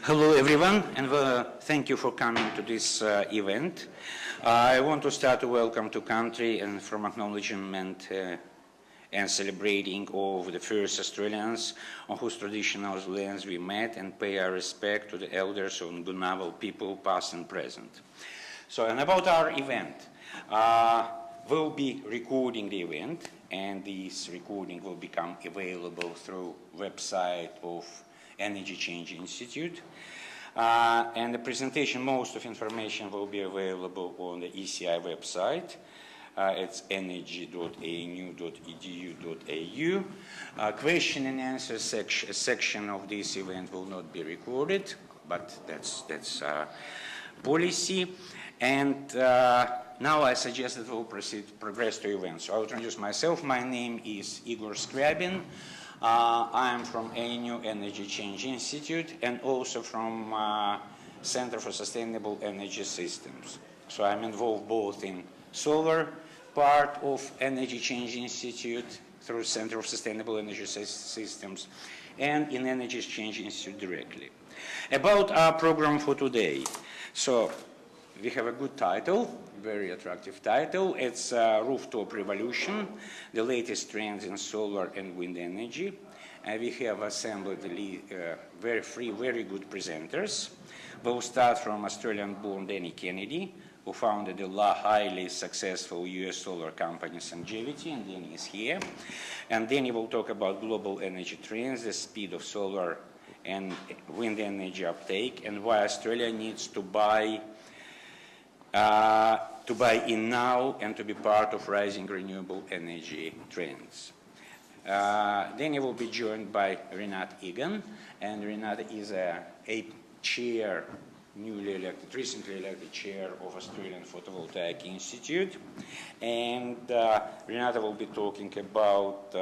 Hello everyone, and thank you for coming to this event. I want to start to welcome to country and from acknowledgement and celebrating of the first Australians on whose traditional lands we met, and pay our respect to the elders of Ngunnawal people past and present. So, and about our event, we'll be recording the event, and this recording will become available through website of Energy Change Institute. And the presentation, most of information will be available on the ECI website. It's energy.anu.edu.au. Question and answer section of this event will not be recorded, but that's policy. And now I suggest that we'll progress to events. So I'll introduce myself. My name is Igor Scriabin. I am from ANU Energy Change Institute and also from Center for Sustainable Energy Systems. So I'm involved both in solar part of Energy Change Institute through Center for Sustainable Energy Systems and in Energy Change Institute directly. About our program for today. So we have a good title, very attractive title. It's Rooftop Revolution, the latest trends in solar and wind energy. And we have assembled very good presenters. We'll start from Australian-born Danny Kennedy, who founded the highly successful US solar company Sungevity, and Danny is here. And Danny will talk about global energy trends, the speed of solar and wind energy uptake, and why Australia needs to buy in now and to be part of rising renewable energy trends. Then he will be joined by Renate Egan, and Renate is a chair, recently elected chair of Australian Photovoltaic Institute. And Renate will be talking about,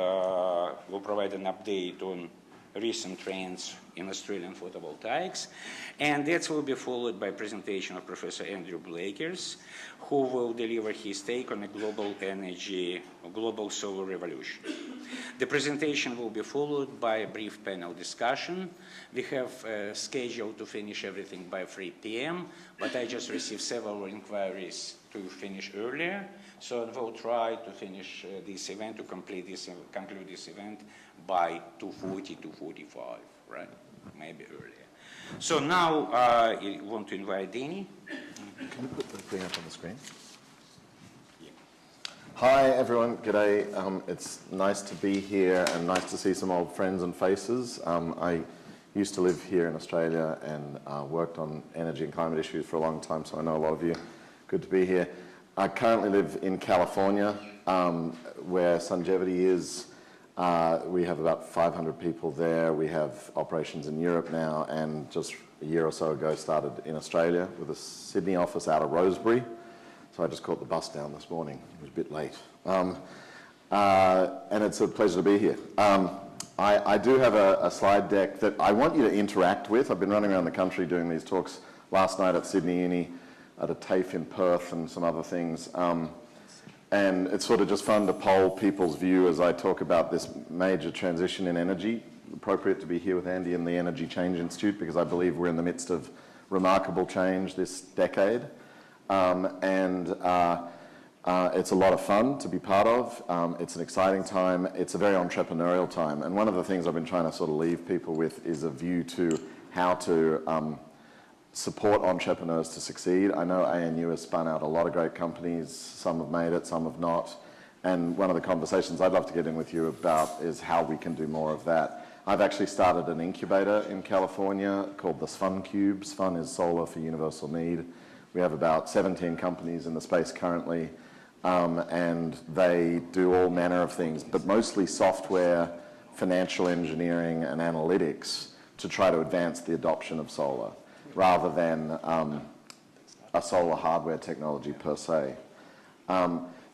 will provide an update on recent trends in Australian photovoltaics, and that will be followed by a presentation of Professor Andrew Blakers, who will deliver his take on a global solar revolution. The presentation will be followed by a brief panel discussion. We have scheduled to finish everything by 3 p.m., but I just received several inquiries to finish earlier, so we'll try to finish this event, to conclude this event by 2:40, 2:45, right? Maybe earlier. So now I want to invite Danny. Can you put the thing up on the screen? Yeah. Hi everyone, g'day. It's nice to be here and nice to see some old friends and faces. I used to live here in Australia and worked on energy and climate issues for a long time, so I know a lot of you. Good to be here. I currently live in California, where Sungevity is. We have about 500 people there. We have operations in Europe now, and just a year or so ago started in Australia with a Sydney office out of Rosebery. So I just caught the bus down this morning. It was a bit late. And it's a pleasure to be here. I do have a slide deck that I want you to interact with. I've been running around the country doing these talks last night at Sydney Uni, at a TAFE in Perth and some other things. And it's sort of just fun to poll people's view as I talk about this major transition in energy. Appropriate to be here with Andy in the Energy Change Institute because I believe we're in the midst of remarkable change this decade. It's a lot of fun to be part of. It's an exciting time. It's a very entrepreneurial time. And one of the things I've been trying to sort of leave people with is a view to how to support entrepreneurs to succeed. I know ANU has spun out a lot of great companies. Some have made it, some have not. And one of the conversations I'd love to get in with you about is how we can do more of that. I've actually started an incubator in California called the SFUN Cube. SFUN is Solar for Universal Need. We have about 17 companies in the space currently, and they do all manner of things, but mostly software, financial engineering, and analytics to try to advance the adoption of solar, rather than a solar hardware technology per se.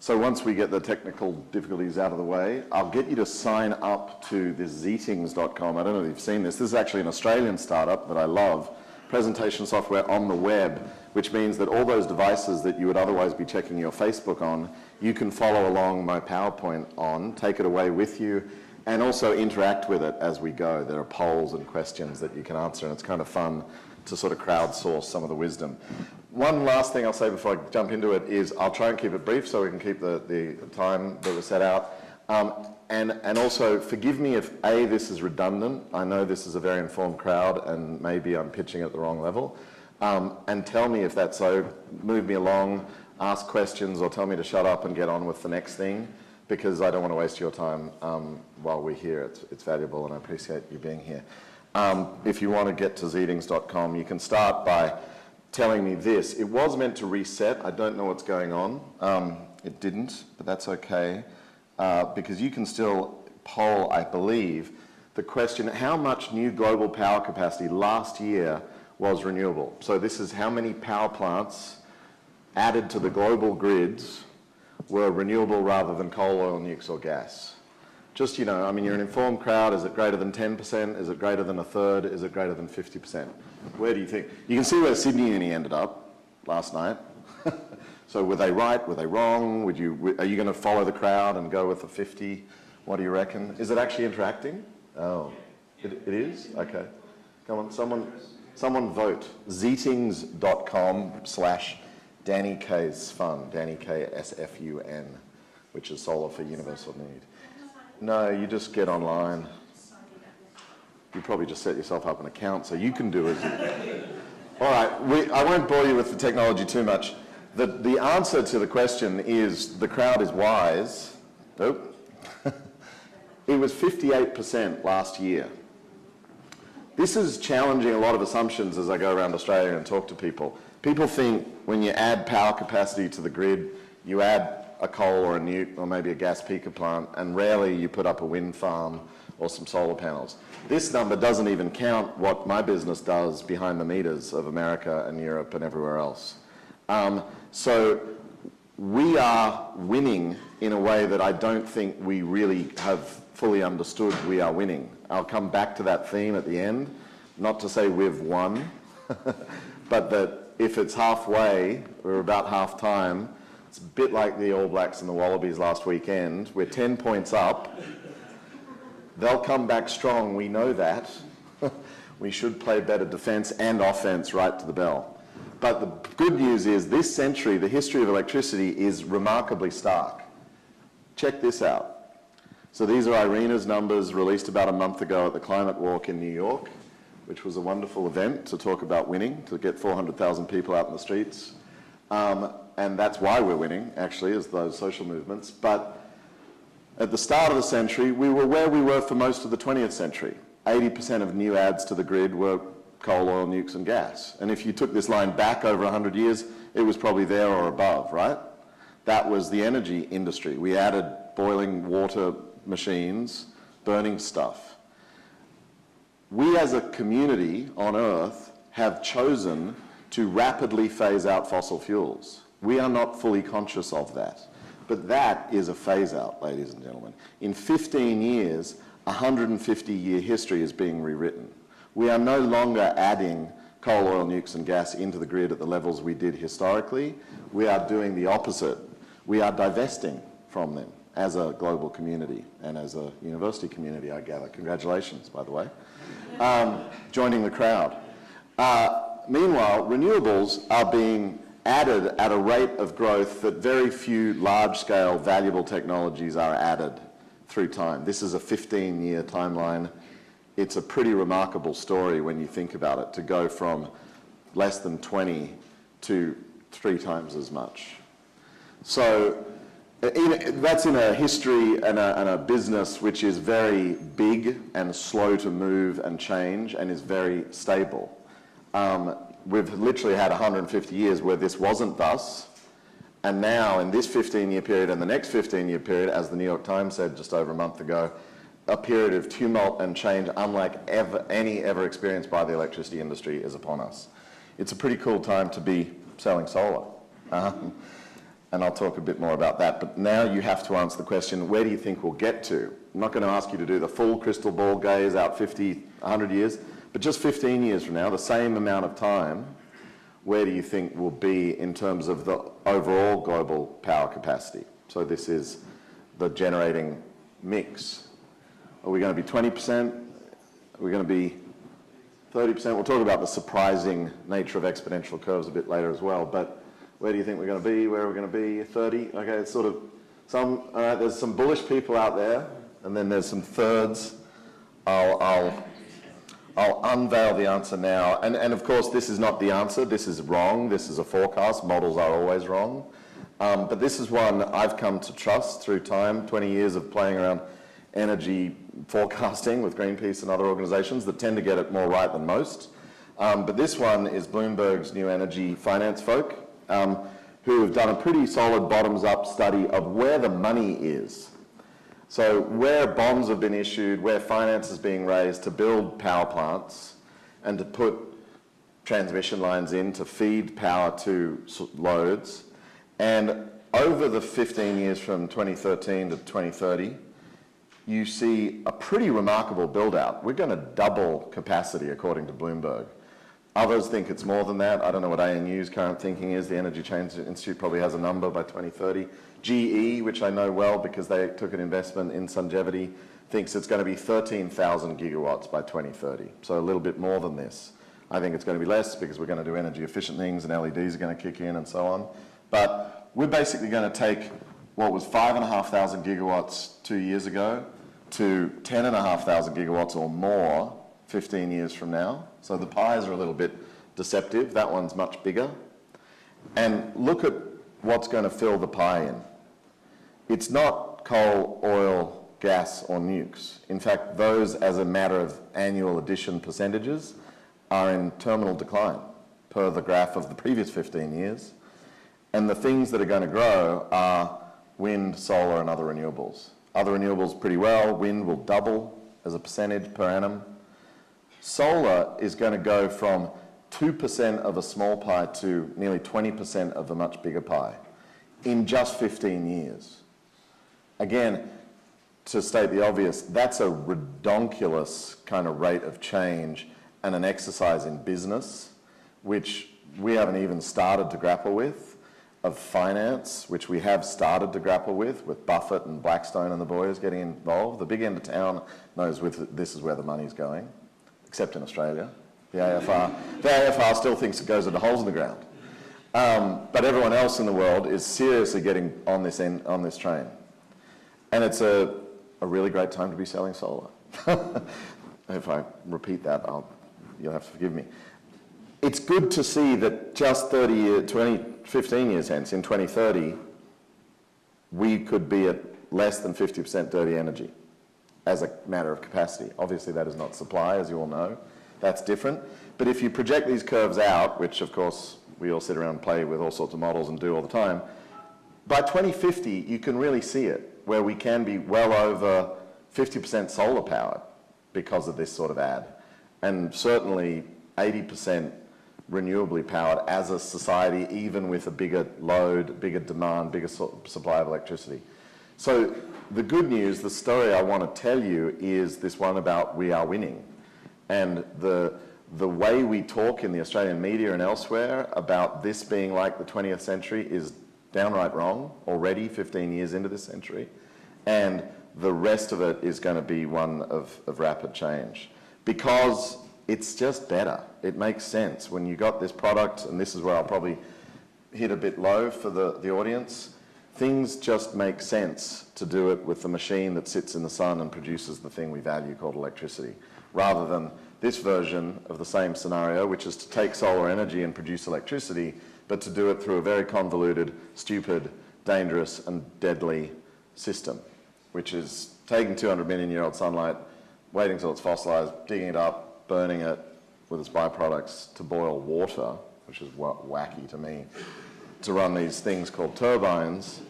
So once we get the technical difficulties out of the way, I'll get you to sign up to this Zeetings.com. I don't know if you've seen this. This is actually an Australian startup that I love, presentation software on the web, which means that all those devices that you would otherwise be checking your Facebook on, you can follow along my PowerPoint on, take it away with you, and also interact with it as we go. There are polls and questions that you can answer, and it's kind of fun to sort of crowdsource some of the wisdom. One last thing I'll say before I jump into it is I'll try and keep it brief so we can keep the time that was set out. And also, forgive me if A, this is redundant. I know this is a very informed crowd and maybe I'm pitching at the wrong level. And tell me if that's so. Move me along, ask questions, or tell me to shut up and get on with the next thing, because I don't want to waste your time while we're here. It's valuable and I appreciate you being here. If you want to get to zeedings.com, you can start by telling me this. It was meant to reset. I don't know what's going on. It didn't, but that's okay. Because you can still poll, I believe, the question, how much new global power capacity last year was renewable? So this is how many power plants added to the global grids were renewable rather than coal, oil, nukes, or gas. Just, you know, I mean, you're an informed crowd. Is it greater than 10%? Is it greater than a third? Is it greater than 50%? Where do you think? You can see where Sydney Uni ended up last night. So were they right? Were they wrong? Are you going to follow the crowd and go with the 50? What do you reckon? Is it actually interacting? Oh, it is? Okay. Come on, someone vote. Zeetings.com/Danny K's Fund, Danny K SFUN, which is Solar for Universal Need. No, you just get online. You probably just set yourself up an account so you can do it. All right, I won't bore you with the technology too much. The answer to the question is the crowd is wise. Nope. It was 58% last year. This is challenging a lot of assumptions as I go around Australia and talk to people. People think when you add power capacity to the grid, you add a coal or a nuke or maybe a gas peaker plant, and rarely you put up a wind farm or some solar panels. This number doesn't even count what my business does behind the meters of America and Europe and everywhere else. So we are winning in a way that I don't think we really have fully understood we are winning. I'll come back to that theme at the end, not to say we've won, but that if it's halfway, we're about half time, it's a bit like the All Blacks and the Wallabies last weekend. We're 10 points up. They'll come back strong, we know that. We should play better defence and offence right to the bell. But the good news is this century, the history of electricity is remarkably stark. Check this out. So these are Irina's numbers released about a month ago at the Climate Walk in New York, which was a wonderful event to talk about winning, to get 400,000 people out in the streets. And that's why we're winning, actually, is those social movements. But at the start of the century, we were where we were for most of the 20th century. 80% of new adds to the grid were coal, oil, nukes, and gas. And if you took this line back over 100 years, it was probably there or above, right? That was the energy industry. We added boiling water machines, burning stuff. We as a community on Earth have chosen to rapidly phase out fossil fuels. We are not fully conscious of that. But that is a phase out, ladies and gentlemen. In 15 years, a 150-year history is being rewritten. We are no longer adding coal, oil, nukes, and gas into the grid at the levels we did historically. We are doing the opposite. We are divesting from them as a global community and as a university community, I gather. Congratulations, by the way. Joining the crowd. Meanwhile, renewables are being added at a rate of growth that very few large-scale valuable technologies are added through time. This is a 15-year timeline. It's a pretty remarkable story when you think about it, to go from less than 20 to 3 times as much. So that's in a history and a business which is very big and slow to move and change and is very stable. We've literally had 150 years where this wasn't thus, and now in this 15-year period and the next 15-year period, as the New York Times said just over a month ago, a period of tumult and change unlike any ever experienced by the electricity industry is upon us. It's a pretty cool time to be selling solar. And I'll talk a bit more about that. But now you have to answer the question, where do you think we'll get to? I'm not going to ask you to do the full crystal ball gaze out 50, 100 years, but just 15 years from now, the same amount of time, where do you think we'll be in terms of the overall global power capacity? So this is the generating mix. Are we going to be 20%? Are we going to be 30%? We'll talk about the surprising nature of exponential curves a bit later as well, but where do you think we're going to be? Where are we going to be? 30? Okay, it's sort of some, all right, there's some bullish people out there, and then there's some thirds. I'll unveil the answer now. And of course, this is not the answer. This is wrong. This is a forecast. Models are always wrong. But this is one I've come to trust through time, 20 years of playing around energy forecasting with Greenpeace and other organizations that tend to get it more right than most. But this one is Bloomberg's new energy finance folk, who have done a pretty solid bottoms-up study of where the money is. So where bonds have been issued, where finance is being raised to build power plants and to put transmission lines in to feed power to loads. And over the 15 years from 2013 to 2030, you see a pretty remarkable build-out. We're going to double capacity, according to Bloomberg. Others think it's more than that. I don't know what ANU's current thinking is. The Energy Change Institute probably has a number by 2030. GE, which I know well because they took an investment in Sungevity, thinks it's going to be 13,000 gigawatts by 2030. So a little bit more than this. I think it's going to be less because we're going to do energy efficient things and LEDs are going to kick in and so on. But we're basically going to take what was 5,500 gigawatts 2 years ago to 10,500 gigawatts or more 15 years from now. So the pies are a little bit deceptive. That one's much bigger. And look at what's going to fill the pie in. It's not coal, oil, gas, or nukes. In fact, those, as a matter of annual addition percentages, are in terminal decline per the graph of the previous 15 years. And the things that are going to grow are wind, solar, and other renewables. Other renewables pretty well. Wind will double as a percentage per annum. Solar is going to go from 2% of a small pie to nearly 20% of a much bigger pie in just 15 years. Again, to state the obvious, that's a redonkulous kind of rate of change and an exercise in business, which we haven't even started to grapple with, of finance, which we have started to grapple with Buffett and Blackstone and the boys getting involved. The big end of town knows this is where the money's going, except in Australia. The AFR still thinks it goes into holes in the ground. But everyone else in the world is seriously getting on this train. And it's a really great time to be selling solar. If I repeat that, you'll have to forgive me. It's good to see that just 15 years hence, in 2030, we could be at less than 50% dirty energy as a matter of capacity. Obviously, that is not supply, as you all know. That's different. But if you project these curves out, which of course we all sit around and play with all sorts of models and do all the time, by 2050 you can really see it, where we can be well over 50% solar powered because of this sort of ad, and certainly 80% renewably powered as a society, even with a bigger load, bigger demand, bigger supply of electricity. So the good news, the story I want to tell you is this one about we are winning. And the way we talk in the Australian media and elsewhere about this being like the 20th century is downright wrong already, 15 years into this century. And the rest of it is going to be one of rapid change. Because it's just better. It makes sense. When you got this product, and this is where I'll probably hit a bit low for the audience, things just make sense to do it with the machine that sits in the sun and produces the thing we value called electricity, rather than this version of the same scenario, which is to take solar energy and produce electricity, but to do it through a very convoluted, stupid, dangerous, and deadly system, which is taking 200 million-year-old sunlight, waiting till it's fossilized, digging it up, burning it with its byproducts to boil water, which is wacky to me, to run these things called turbines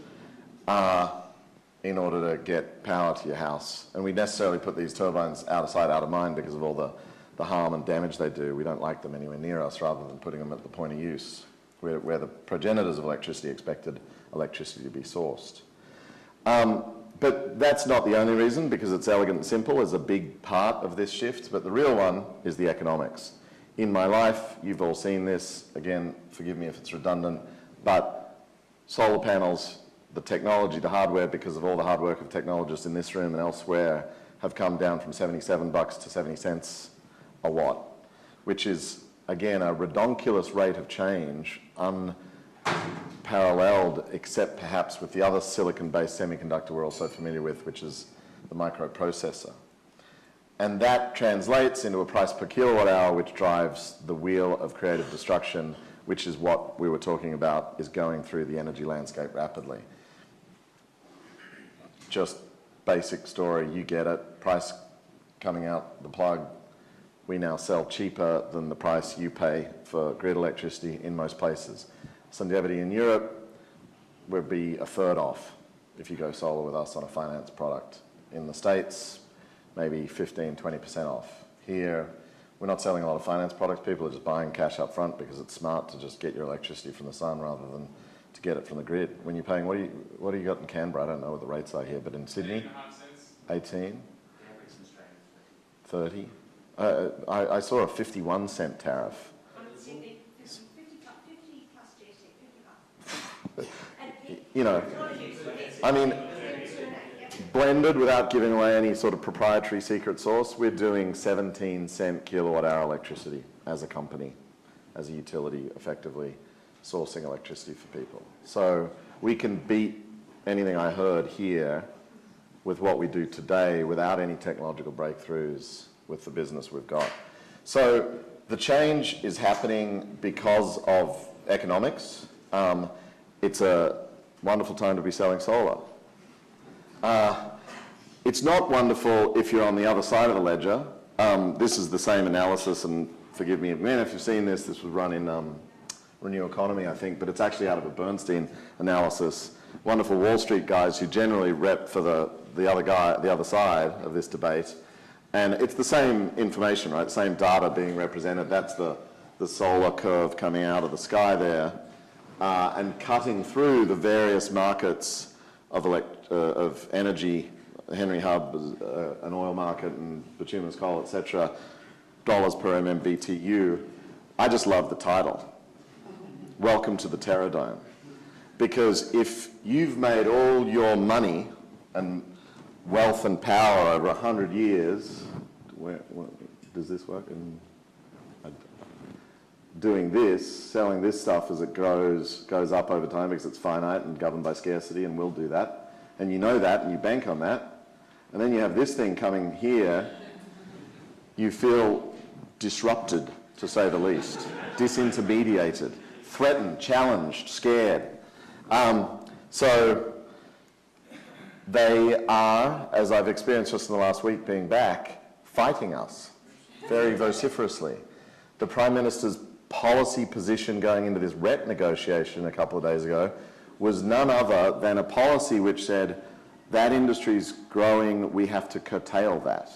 in order to get power to your house. And we necessarily put these turbines out of sight, out of mind because of all the harm and damage they do. We don't like them anywhere near us, rather than putting them at the point of use, where the progenitors of electricity expected electricity to be sourced. But that's not the only reason, because it's elegant and simple is a big part of this shift, but the real one is the economics. In my life, you've all seen this, again, forgive me if it's redundant, but solar panels, the technology, the hardware, because of all the hard work of technologists in this room and elsewhere, have come down from $77 to 70 cents a watt, which is, again, a redonkulous rate of change, unparalleled, except perhaps with the other silicon-based semiconductor we're also familiar with, which is the microprocessor. And that translates into a price per kilowatt hour, which drives the wheel of creative destruction, which is what we were talking about, is going through the energy landscape rapidly. Just basic story, you get it, price coming out the plug. We now sell cheaper than the price you pay for grid electricity in most places. Sungevity in Europe would be a third off if you go solar with us on a finance product. In the States, maybe 15, 20% off. Here, we're not selling a lot of finance products. People are just buying cash up front because it's smart to just get your electricity from the sun rather than to get it from the grid. When you're paying, what do you got in Canberra? I don't know what the rates are here, but in Sydney, 18, 30. I saw a 51 cent tariff. You know, I mean, blended without giving away any sort of proprietary secret sauce, we're doing 17 cent kilowatt hour electricity as a company, as a utility, effectively sourcing electricity for people. So we can beat anything I heard here with what we do today without any technological breakthroughs with the business we've got. So the change is happening because of economics. It's a wonderful time to be selling solar. It's not wonderful if you're on the other side of the ledger. This is the same analysis, and forgive me, man, if you've seen this, this was run in Renew Economy, I think, but it's actually out of a Bernstein analysis. Wonderful Wall Street guys who generally rep for the other side of this debate. And it's the same information, right? Same data being represented. That's the solar curve coming out of the sky there, and cutting through the various markets of energy, Henry Hub, an oil market, and bituminous coal, etc., dollars per MMBTU. I just love the title. Welcome to the Terror Dome. Because if you've made all your money and wealth and power over 100 years, does this work? Doing this, selling this stuff as it goes up over time because it's finite and governed by scarcity and will do that. And you know that and you bank on that. And then you have this thing coming here, you feel disrupted, to say the least, disintermediated, threatened, challenged, scared. So they are, as I've experienced just in the last week being back, fighting us very vociferously. The Prime Minister's policy position going into this RET negotiation a couple of days ago was none other than a policy which said that industry's growing, we have to curtail that.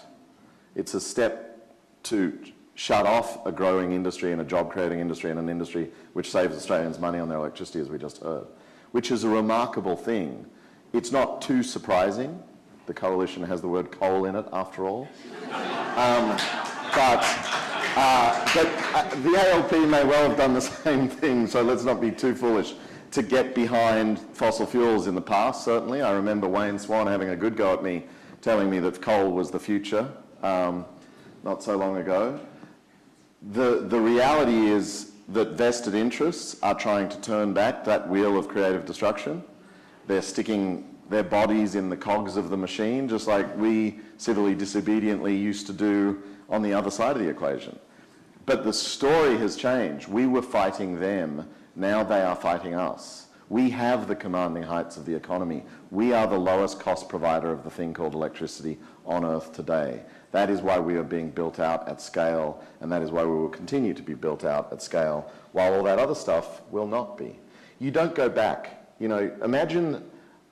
It's a step to shut off a growing industry and a job-creating industry and an industry which saves Australians money on their electricity, as we just heard, which is a remarkable thing. It's not too surprising. The coalition has the word coal in it, after all. But the ALP may well have done the same thing, so let's not be too foolish to get behind fossil fuels in the past, certainly. I remember Wayne Swan having a good go at me, telling me that coal was the future not so long ago. The reality is that vested interests are trying to turn back that wheel of creative destruction. They're sticking their bodies in the cogs of the machine, just like we civilly disobediently used to do on the other side of the equation. But the story has changed. We were fighting them, now they are fighting us. We have the commanding heights of the economy. We are the lowest cost provider of the thing called electricity on Earth today. That is why we are being built out at scale, and that is why we will continue to be built out at scale, while all that other stuff will not be. You don't go back. You know, imagine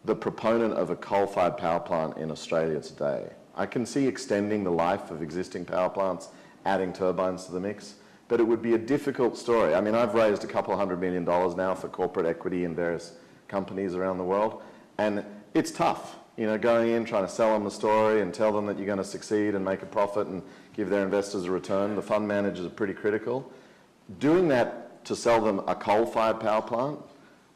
the proponent of a coal-fired power plant in Australia today. I can see extending the life of existing power plants, adding turbines to the mix, but it would be a difficult story. I mean, I've raised $200 million now for corporate equity in various companies around the world, and it's tough. You know, going in, trying to sell them the story and tell them that you're going to succeed and make a profit and give their investors a return. The fund managers are pretty critical. Doing that to sell them a coal-fired power plant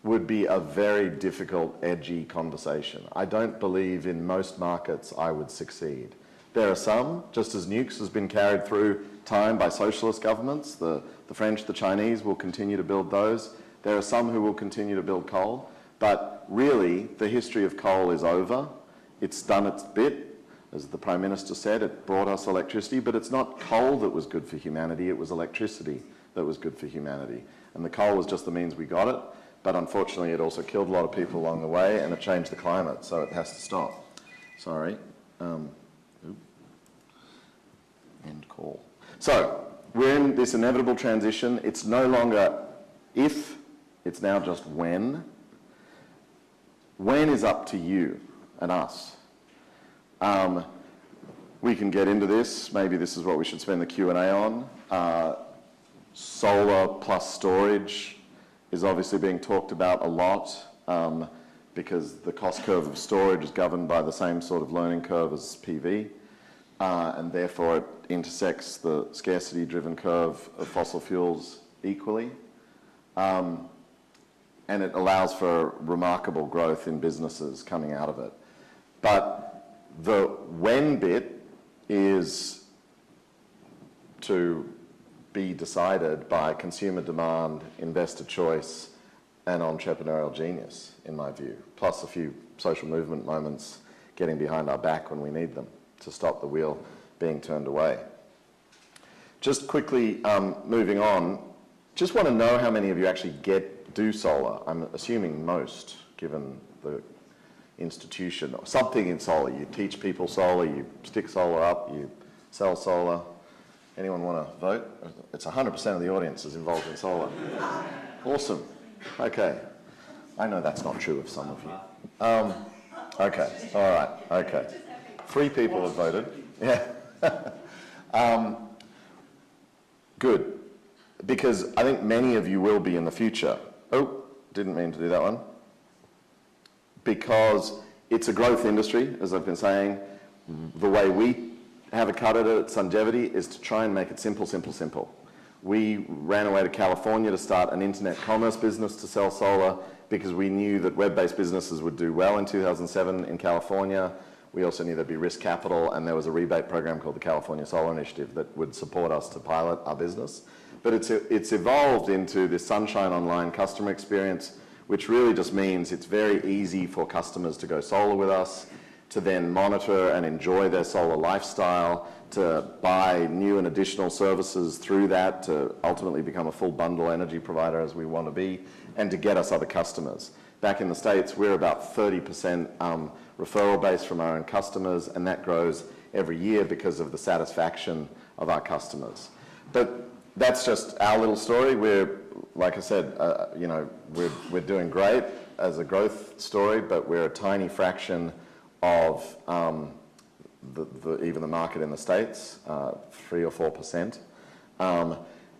would be a very difficult, edgy conversation. I don't believe in most markets I would succeed. There are some, just as nukes has been carried through time by socialist governments. The French, the Chinese will continue to build those. There are some who will continue to build coal. But really, the history of coal is over. It's done its bit. As the Prime Minister said, it brought us electricity, but it's not coal that was good for humanity, it was electricity that was good for humanity. And the coal was just the means we got it, but unfortunately it also killed a lot of people along the way and it changed the climate, so it has to stop. Sorry. End call. So, we're in this inevitable transition. It's no longer if, it's now just when. When is up to you and us. We can get into this. Maybe this is what we should spend the Q&A on. Solar plus storage is obviously being talked about a lot because the cost curve of storage is governed by the same sort of learning curve as PV, and therefore it intersects the scarcity-driven curve of fossil fuels equally. And it allows for remarkable growth in businesses coming out of it. But the when bit is to be decided by consumer demand, investor choice, and entrepreneurial genius, in my view, plus a few social movement moments getting behind our back when we need them to stop the wheel being turned away. Just quickly moving on, just want to know how many of you actually do solar. I'm assuming most, given the institution, or something in solar. You teach people solar, you stick solar up, you sell solar. Anyone want to vote? It's 100% of the audience is involved in solar. Awesome. Okay. I know that's not true of some of you. Okay. All right. Okay. 3 people have voted. Yeah. Good. Because I think many of you will be in the future. Oh, didn't mean to do that one. Because it's a growth industry, as I've been saying. The way we have a cut at it at Sungevity is to try and make it simple, simple, simple. We ran away to California to start an internet commerce business to sell solar because we knew that web-based businesses would do well in 2007 in California. We also knew there'd be risk capital, and there was a rebate program called the California Solar Initiative that would support us to pilot our business. But it's evolved into this Sunshine Online customer experience, which really just means it's very easy for customers to go solar with us, to then monitor and enjoy their solar lifestyle, to buy new and additional services through that, to ultimately become a full bundle energy provider as we want to be, and to get us other customers. Back in the States, we're about 30% referral base from our own customers, and that grows every year because of the satisfaction of our customers. But that's just our little story. We're, like I said, you know, we're doing great as a growth story, but we're a tiny fraction of even the market in the States, 3 or 4%.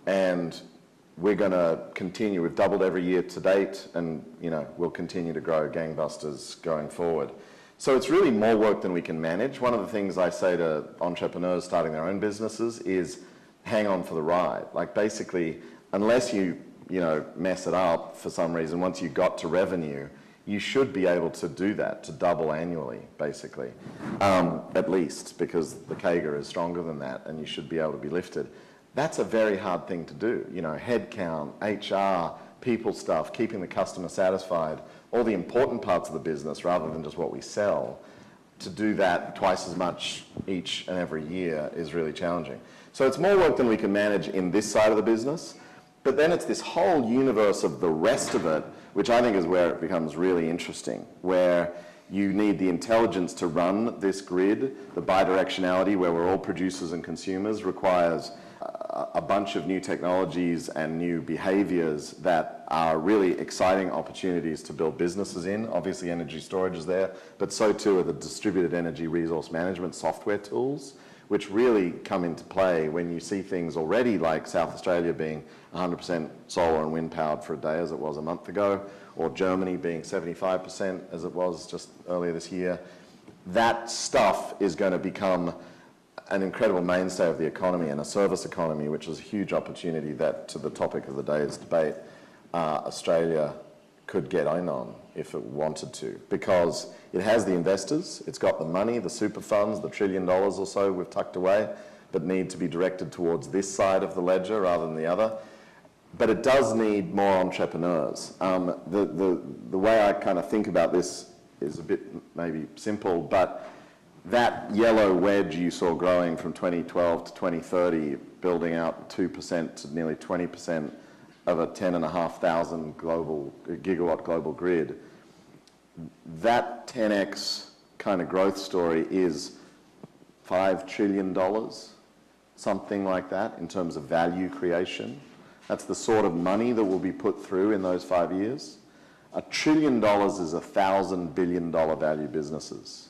And we're going to continue. We've doubled every year to date, and you know, we'll continue to grow gangbusters going forward. So it's really more work than we can manage. One of the things I say to entrepreneurs starting their own businesses is hang on for the ride. Like basically, unless you mess it up for some reason, once you got to revenue, you should be able to do that, to double annually, basically, at least, because the CAGR is stronger than that, and you should be able to be lifted. That's a very hard thing to do. You know, headcount, HR, people stuff, keeping the customer satisfied, all the important parts of the business rather than just what we sell. To do that twice as much each and every year is really challenging. So it's more work than we can manage in this side of the business, but then it's this whole universe of the rest of it, which I think is where it becomes really interesting, where you need the intelligence to run this grid. The bidirectionality, where we're all producers and consumers, requires a bunch of new technologies and new behaviors that are really exciting opportunities to build businesses in. Obviously, energy storage is there, but so too are the distributed energy resource management software tools, which really come into play when you see things already like South Australia being 100% solar and wind powered for a day as it was a month ago, or Germany being 75% as it was just earlier this year. That stuff is going to become an incredible mainstay of the economy, and a service economy, which is a huge opportunity that, to the topic of the day's debate, Australia could get in on if it wanted to, because it has the investors, it's got the money, the super funds, the $1 trillion or so we've tucked away, but need to be directed towards this side of the ledger rather than the other. But it does need more entrepreneurs. The way I kind of think about this is a bit maybe simple, but that yellow wedge you saw growing from 2012 to 2030, building out 2% to nearly 20% of a 10,500 gigawatt global grid, that 10x kind of growth story is $5 trillion, something like that, in terms of value creation. That's the sort of money that will be put through in those 5 years. $1 trillion is 1,000 billion dollar value businesses.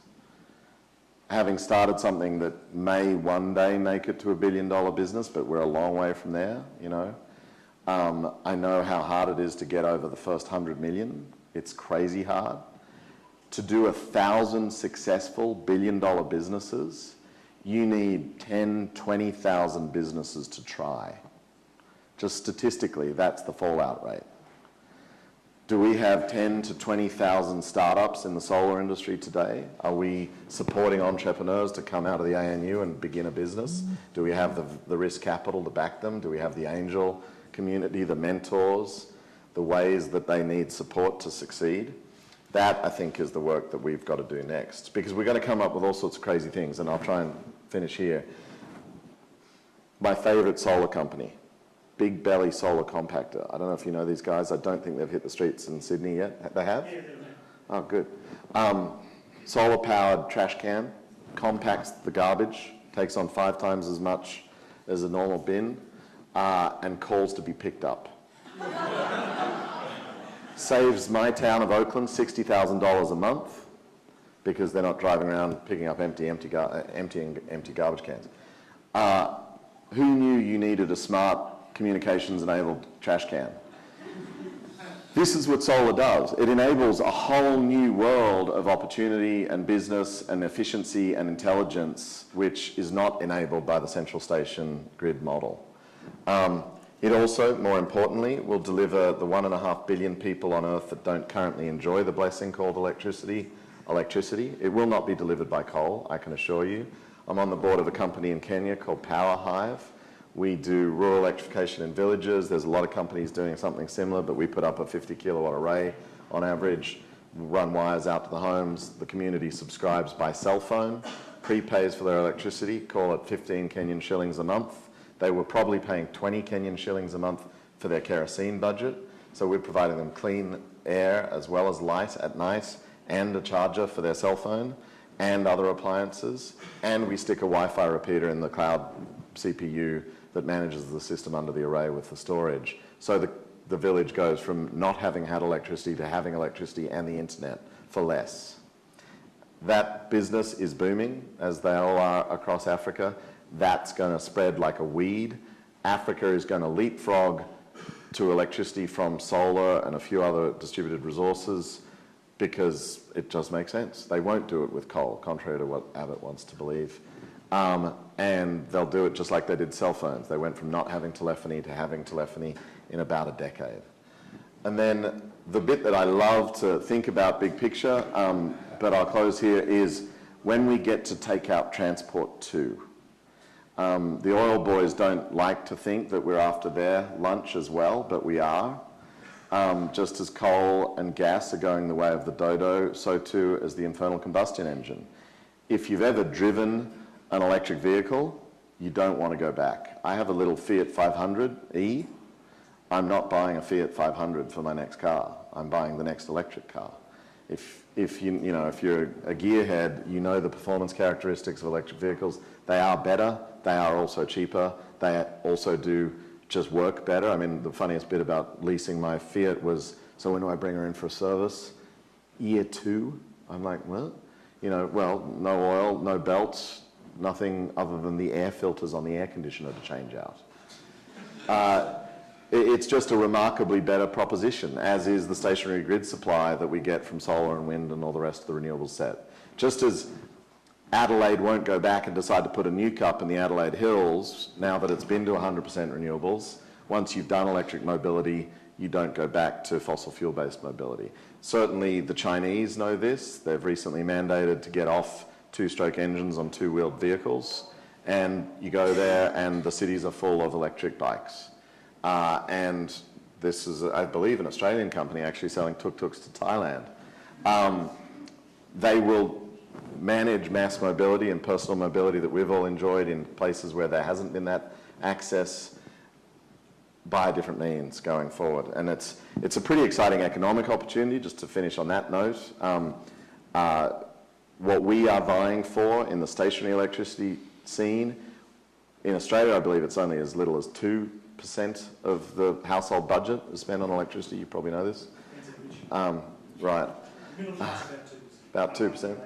Having started something that may one day make it to $1 billion business, but we're a long way from there, you know. I know how hard it is to get over the first 100 million. It's crazy hard. To do 1,000 successful billion-dollar businesses, you need 10, 20,000 businesses to try. Just statistically, that's the fallout rate. Do we have 10 to 20,000 startups in the solar industry today? Are we supporting entrepreneurs to come out of the ANU and begin a business? Do we have the risk capital to back them? Do we have the angel community, the mentors, the ways that they need support to succeed? That, I think, is the work that we've got to do next, because we're going to come up with all sorts of crazy things, and I'll try and finish here. My favorite solar company, Big Belly Solar Compactor. I don't know if you know these guys. I don't think they've hit the streets in Sydney yet. They have? Yeah, oh, good. Solar-powered trash can, compacts the garbage, takes on 5 times as much as a normal bin, and calls to be picked up. Saves my town of Oakland $60,000 a month because they're not driving around picking up empty garbage cans. Who knew you needed a smart communications-enabled trash can? This is what solar does. It enables a whole new world of opportunity and business and efficiency and intelligence, which is not enabled by the central station grid model. It also, more importantly, will deliver the 1.5 billion people on Earth that don't currently enjoy the blessing called electricity. It will not be delivered by coal, I can assure you. I'm on the board of a company in Kenya called Power Hive. We do rural electrification in villages. There's a lot of companies doing something similar, but we put up a 50 kilowatt array on average, run wires out to the homes. The community subscribes by cell phone, prepays for their electricity, call it 15 Kenyan shillings a month. They were probably paying 20 Kenyan shillings a month for their kerosene budget. So we're providing them clean air as well as light at night and a charger for their cell phone and other appliances. And we stick a Wi-Fi repeater in the cloud CPU that manages the system under the array with the storage. So the village goes from not having had electricity to having electricity and the internet for less. That business is booming, as they all are across Africa. That's going to spread like a weed. Africa is going to leapfrog to electricity from solar and a few other distributed resources because it just makes sense. They won't do it with coal, contrary to what Abbott wants to believe. And they'll do it just like they did cell phones. They went from not having telephony to having telephony in about a decade. And then the bit that I love to think about big picture, but I'll close here, is when we get to take out transport too. The oil boys don't like to think that we're after their lunch as well, but we are. Just as coal and gas are going the way of the dodo, so too is the internal combustion engine. If you've ever driven an electric vehicle, you don't want to go back. I have a little Fiat 500e. I'm not buying a Fiat 500 for my next car. I'm buying the next electric car. If you're a gearhead, you know the performance characteristics of electric vehicles. They are better. They are also cheaper. They also do just work better. I mean, the funniest bit about leasing my Fiat was, so when do I bring her in for a service? Year 2. I'm like, well, no oil, no belts, nothing other than the air filters on the air conditioner to change out. It's just a remarkably better proposition, as is the stationary grid supply that we get from solar and wind and all the rest of the renewables set. Just as Adelaide won't go back and decide to put a nuke up in the Adelaide Hills now that it's been to 100% renewables, once you've done electric mobility, you don't go back to fossil fuel-based mobility. Certainly the Chinese know this. They've recently mandated to get off two-stroke engines on two-wheeled vehicles, and you go there and the cities are full of electric bikes. And this is, I believe, an Australian company actually selling tuk-tuks to Thailand. They will manage mass mobility and personal mobility that we've all enjoyed in places where there hasn't been that access by different means going forward. And it's a pretty exciting economic opportunity, just to finish on that note. What we are vying for in the stationary electricity scene, in Australia, I believe it's only as little as 2% of the household budget is spent on electricity. You probably know this. Right. About 2%.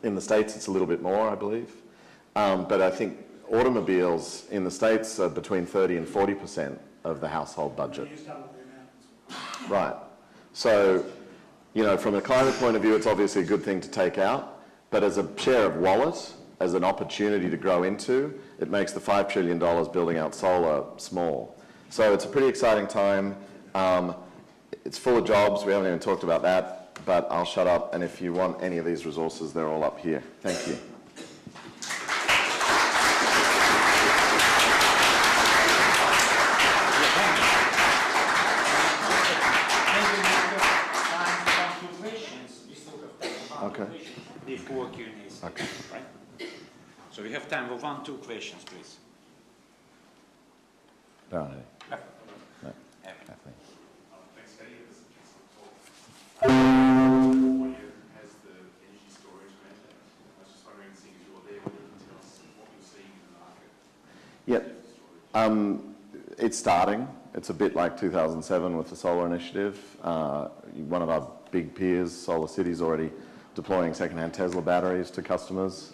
In the States, it's a little bit more, I believe. But I think automobiles in the States are between 30 and 40% of the household budget. Right. So, you know, from a climate point of view, it's obviously a good thing to take out. But as a share of wallet, as an opportunity to grow into, it makes the $5 trillion building out solar small. So it's a pretty exciting time. It's full of jobs. We haven't even talked about that. But I'll shut up, and if you want any of these resources, they're all up here. Thank you. Okay. Before Q&A session, okay. Right? So we have time for 1-2 questions, please. No. Yep. It's starting. It's a bit like 2007 with the solar initiative. One of our big peers, Solar City's already deploying second-hand Tesla batteries to customers.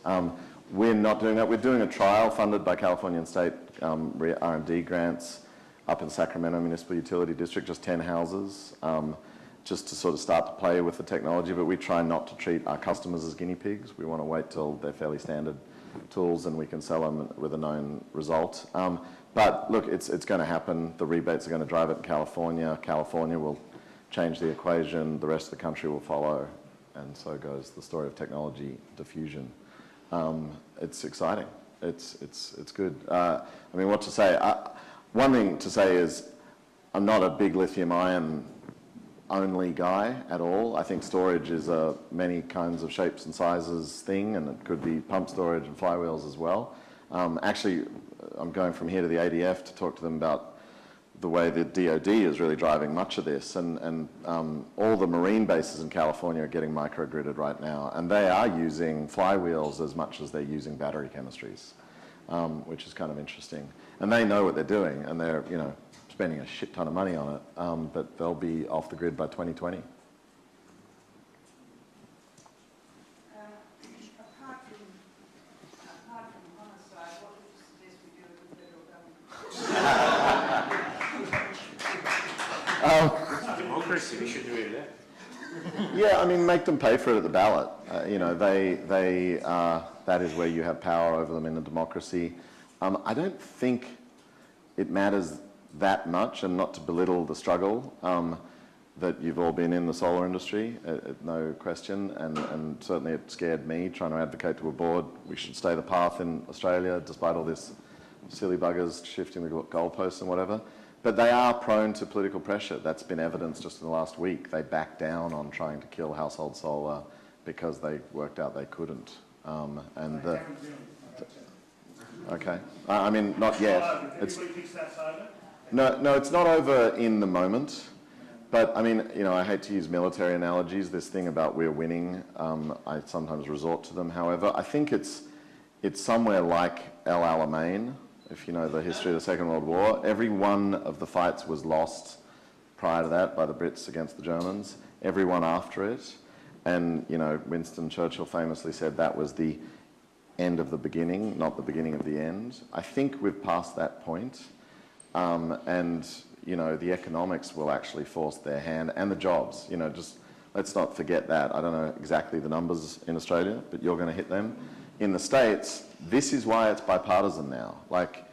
We're not doing that. We're doing a trial funded by California and state R&D grants up in Sacramento Municipal Utility District, just 10 houses, just to sort of start to play with the technology. But we try not to treat our customers as guinea pigs. We want to wait till they're fairly standard tools and we can sell them with a known result. But look, it's going to happen. The rebates are going to drive it in California. California will change the equation. The rest of the country will follow. And so goes the story of technology diffusion. It's exciting. It's good. I mean, what to say? One thing to say is I'm not a big lithium-ion only guy at all. I think storage is a many kinds of shapes and sizes thing, and it could be pump storage and flywheels as well. Actually, I'm going from here to the ADF to talk to them about the way the DoD is really driving much of this, and all the marine bases in California are getting microgridded right now, and they are using flywheels as much as they're using battery chemistries, which is kind of interesting. And they know what they're doing, and they're, you know, spending a shit ton of money on it, but they'll be off the grid by 2020. Apart from homicide, what would you suggest we do with the federal government? Democracy, we should do it. Yeah, I mean, make them pay for it at the ballot. You know, that is where you have power over them in a democracy. I don't think it matters that much, and not to belittle the struggle that you've all been in the solar industry, no question, and certainly it scared me trying to advocate to a board we should stay the path in Australia despite all this silly buggers shifting the goalposts and whatever. But they are prone to political pressure. That's been evidenced just in the last week. They backed down on trying to kill household solar because they worked out they couldn't. Okay. I mean, not yet. No, it's not over in the moment. But I mean, you know, I hate to use military analogies. This thing about we're winning, I sometimes resort to them. However, I think it's somewhere like El Alamein. If you know the history of the Second World War, every one of the fights was lost prior to that by the Brits against the Germans. Every one after it, and you know, Winston Churchill famously said that was the end of the beginning, not the beginning of the end. I think we've passed that point, and you know, the economics will actually force their hand, and the jobs. You know, just let's not forget that. I don't know exactly the numbers in Australia, but you're going to hit them. In the States, this is why it's bipartisan now. Like,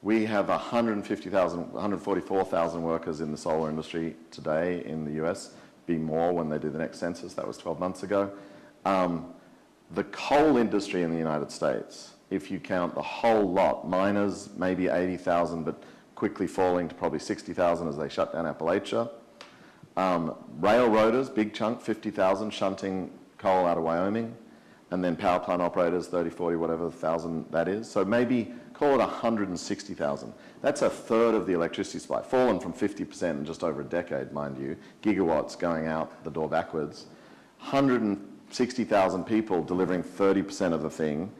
We have 144,000 workers in the solar industry today in the US, be more when they do the next census. That was 12 months ago. The coal industry in the United States, if you count the whole lot, miners, maybe 80,000, but quickly falling to probably 60,000 as they shut down Appalachia. Railroaders, big chunk, 50,000 shunting coal out of Wyoming. And then power plant operators, 30, 40, whatever thousand that is. So maybe call it 160,000. That's a third of the electricity supply, fallen from 50% in just over a decade, mind you. Gigawatts going out the door backwards. 160,000 people delivering 30% of the thing.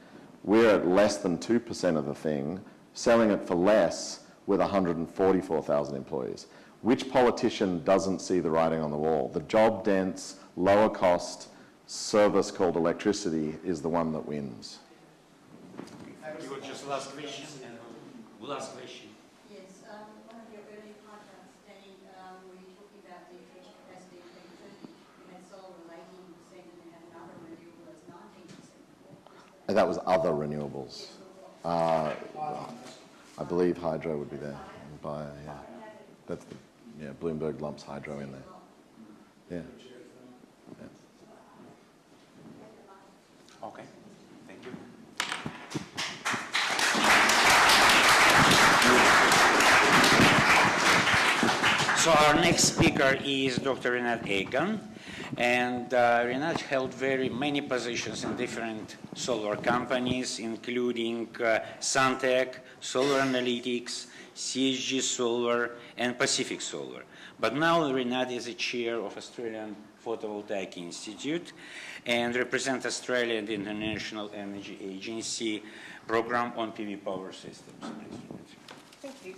We're at less than 2% of the thing, selling it for less with 144,000 employees. Which politician doesn't see the writing on the wall? The job dense, lower cost service called electricity is the one that wins. You will just last question and last question. Yes, one of your earlier podcasts, Danny, where you talking about the future capacity of 2030, you had solar at 18% and you had another renewable as 19%. That was other renewables. I believe hydro would be there. Yeah. That's the, yeah, Bloomberg lumps hydro in there. Yeah. Okay, thank you. So our next speaker is Dr. Renate Egan, and Renate held very many positions in different solar companies, including Suntech, Solar Analytics, CSG Solar, and Pacific Solar. But now Renate is the chair of Australian Photovoltaic Institute and represents Australia and the International Energy Agency program on PV power systems. Thank you.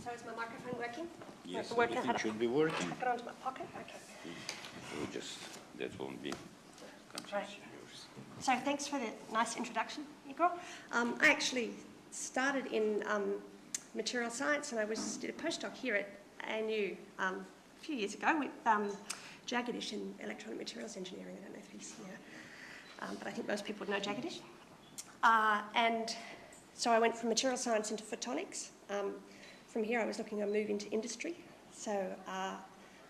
So is my microphone working? Yes, everything should be working. Put it onto my pocket? Okay. That won't be Right. So thanks for the nice introduction, Igor. I actually started in material science, and I did a postdoc here at ANU a few years ago with Jagadish in electronic materials engineering. I don't know if he's here, but I think most people would know Jagadish. And so I went from material science into photonics. From here, I was looking to move into industry. So,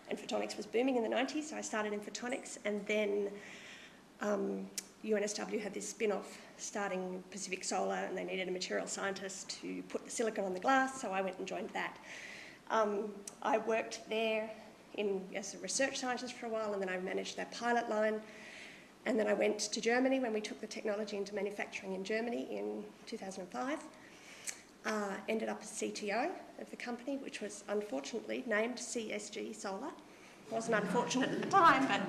and photonics was booming in the 90s, so I started in photonics, and then UNSW had this spin-off starting Pacific Solar, and they needed a material scientist to put the silicon on the glass, so I went and joined that. I worked there as a research scientist for a while, and then I managed their pilot line. And then I went to Germany when we took the technology into manufacturing in Germany in 2005. Ended up as CTO of the company, which was unfortunately named CSG Solar. It wasn't unfortunate at the time, but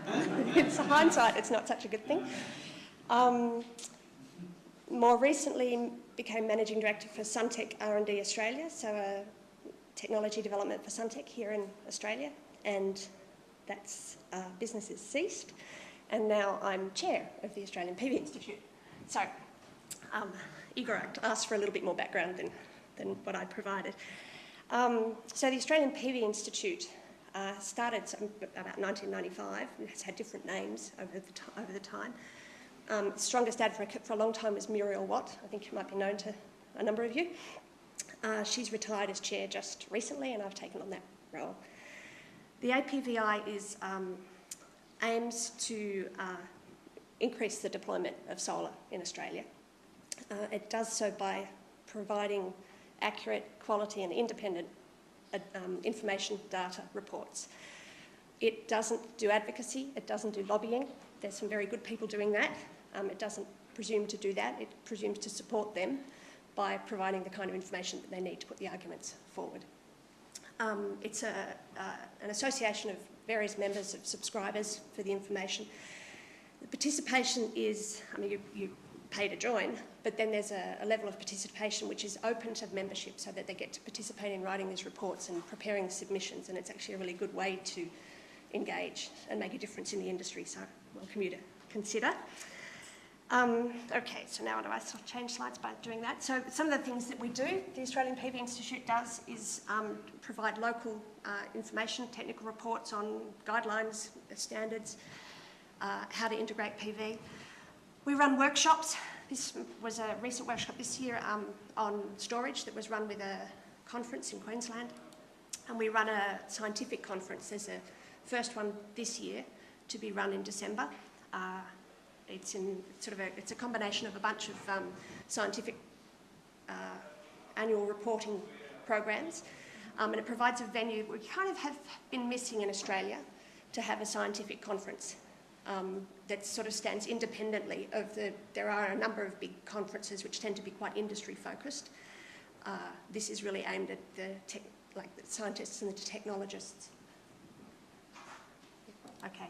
it's hindsight, it's not such a good thing. More recently became managing director for Suntech R&D Australia, so technology development for Suntech here in Australia, and that's business has ceased. And now I'm chair of the Australian PV Institute. So Igor asked for a little bit more background than what I provided. So the Australian PV Institute started about 1995 and has had different names over the time. Strongest advocate for a long time was Muriel Watt. I think she might be known to a number of you. She's retired as chair just recently, and I've taken on that role. The APVI aims to increase the deployment of solar in Australia. It does so by providing accurate, quality and independent information data reports. It doesn't do advocacy, it doesn't do lobbying. There's some very good people doing that. It doesn't presume to do that, it presumes to support them by providing the kind of information that they need to put the arguments forward. It's an association of various members of subscribers for the information. The participation is, I mean, you pay to join, but then there's a level of participation which is open to membership so that they get to participate in writing these reports and preparing submissions, and it's actually a really good way to engage and make a difference in the industry, so I welcome you to consider. Okay, so now do I sort of change slides by doing that? So some of the things that we do, the Australian PV Institute does is provide local information, technical reports on guidelines, standards, how to integrate PV. We run workshops. This was a recent workshop this year on storage that was run with a conference in Queensland. And we run a scientific conference. There's a first one this year to be run in December. It's a combination of a bunch of scientific annual reporting programs, and it provides a venue we kind of have been missing in Australia to have a scientific conference that sort of stands independently of there are a number of big conferences which tend to be quite industry focused. This is really aimed at the scientists and the technologists. Okay.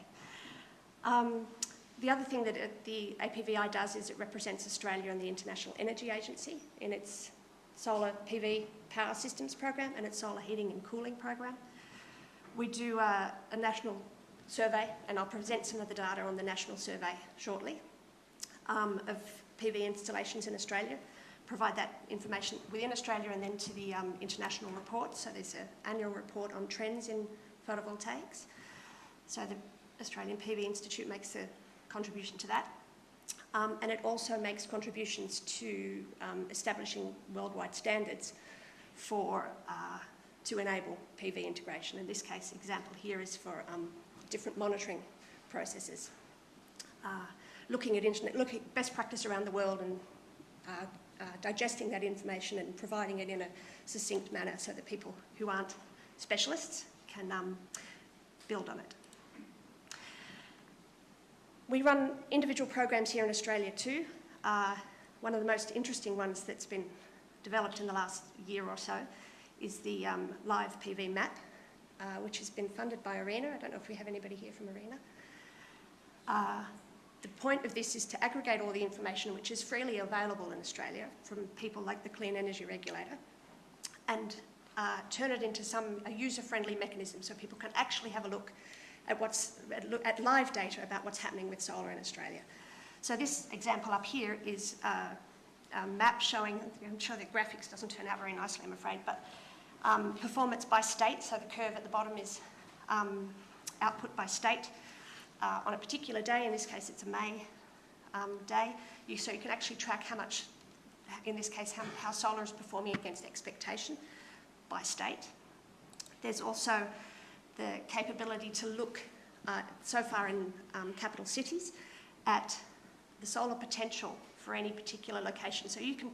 The other thing that the APVI does is it represents Australia and the International Energy Agency in its solar PV power systems program and its solar heating and cooling program. We do a national survey, and I'll present some of the data on the national survey shortly, of PV installations in Australia. Provide that information within Australia and then to the international report. So there's an annual report on trends in photovoltaics. So the Australian PV Institute makes a contribution to that. And it also makes contributions to establishing worldwide standards for to enable PV integration. In this case, example here is for different monitoring processes. Looking at best practice around the world and digesting that information and providing it in a succinct manner so that people who aren't specialists can build on it. We run individual programs here in Australia too. One of the most interesting ones that's been developed in the last year or so is the live PV map, which has been funded by ARENA. I don't know if we have anybody here from ARENA. The point of this is to aggregate all the information which is freely available in Australia from people like the Clean Energy Regulator and turn it into a user-friendly mechanism so people can actually have a look at live data about what's happening with solar in Australia. So this example up here is a map showing, I'm sure the graphics doesn't turn out very nicely, I'm afraid, but performance by state. So the curve at the bottom is output by state on a particular day. In this case, it's a May day. So you can actually track how much, in this case, how solar is performing against expectation by state. There's also the capability to look, so far in capital cities, at the solar potential for any particular location. So you can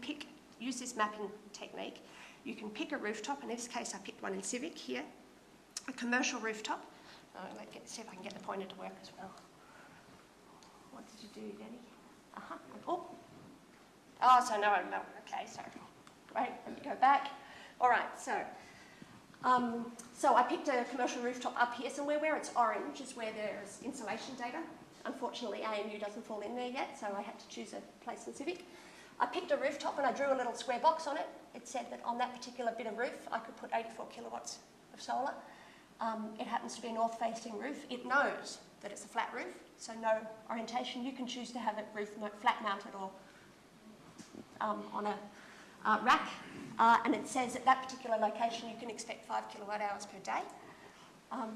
use this mapping technique. You can pick a rooftop. In this case, I picked one in Civic here, a commercial rooftop. Let's see if I can get the pointer to work as well. What did you do, Danny? Oh, so no, okay, so, right, let me go back. All right, so I picked a commercial rooftop up here somewhere. Where it's orange is where there's insulation data. Unfortunately, ANU doesn't fall in there yet, so I had to choose a place in Civic. I picked a rooftop and I drew a little square box on it. It said that on that particular bit of roof, I could put 84 kilowatts of solar. It happens to be a north-facing roof. It knows that it's a flat roof, so no orientation. You can choose to have it flat-mounted or on a rack. And it says at that particular location you can expect 5 kilowatt hours per day of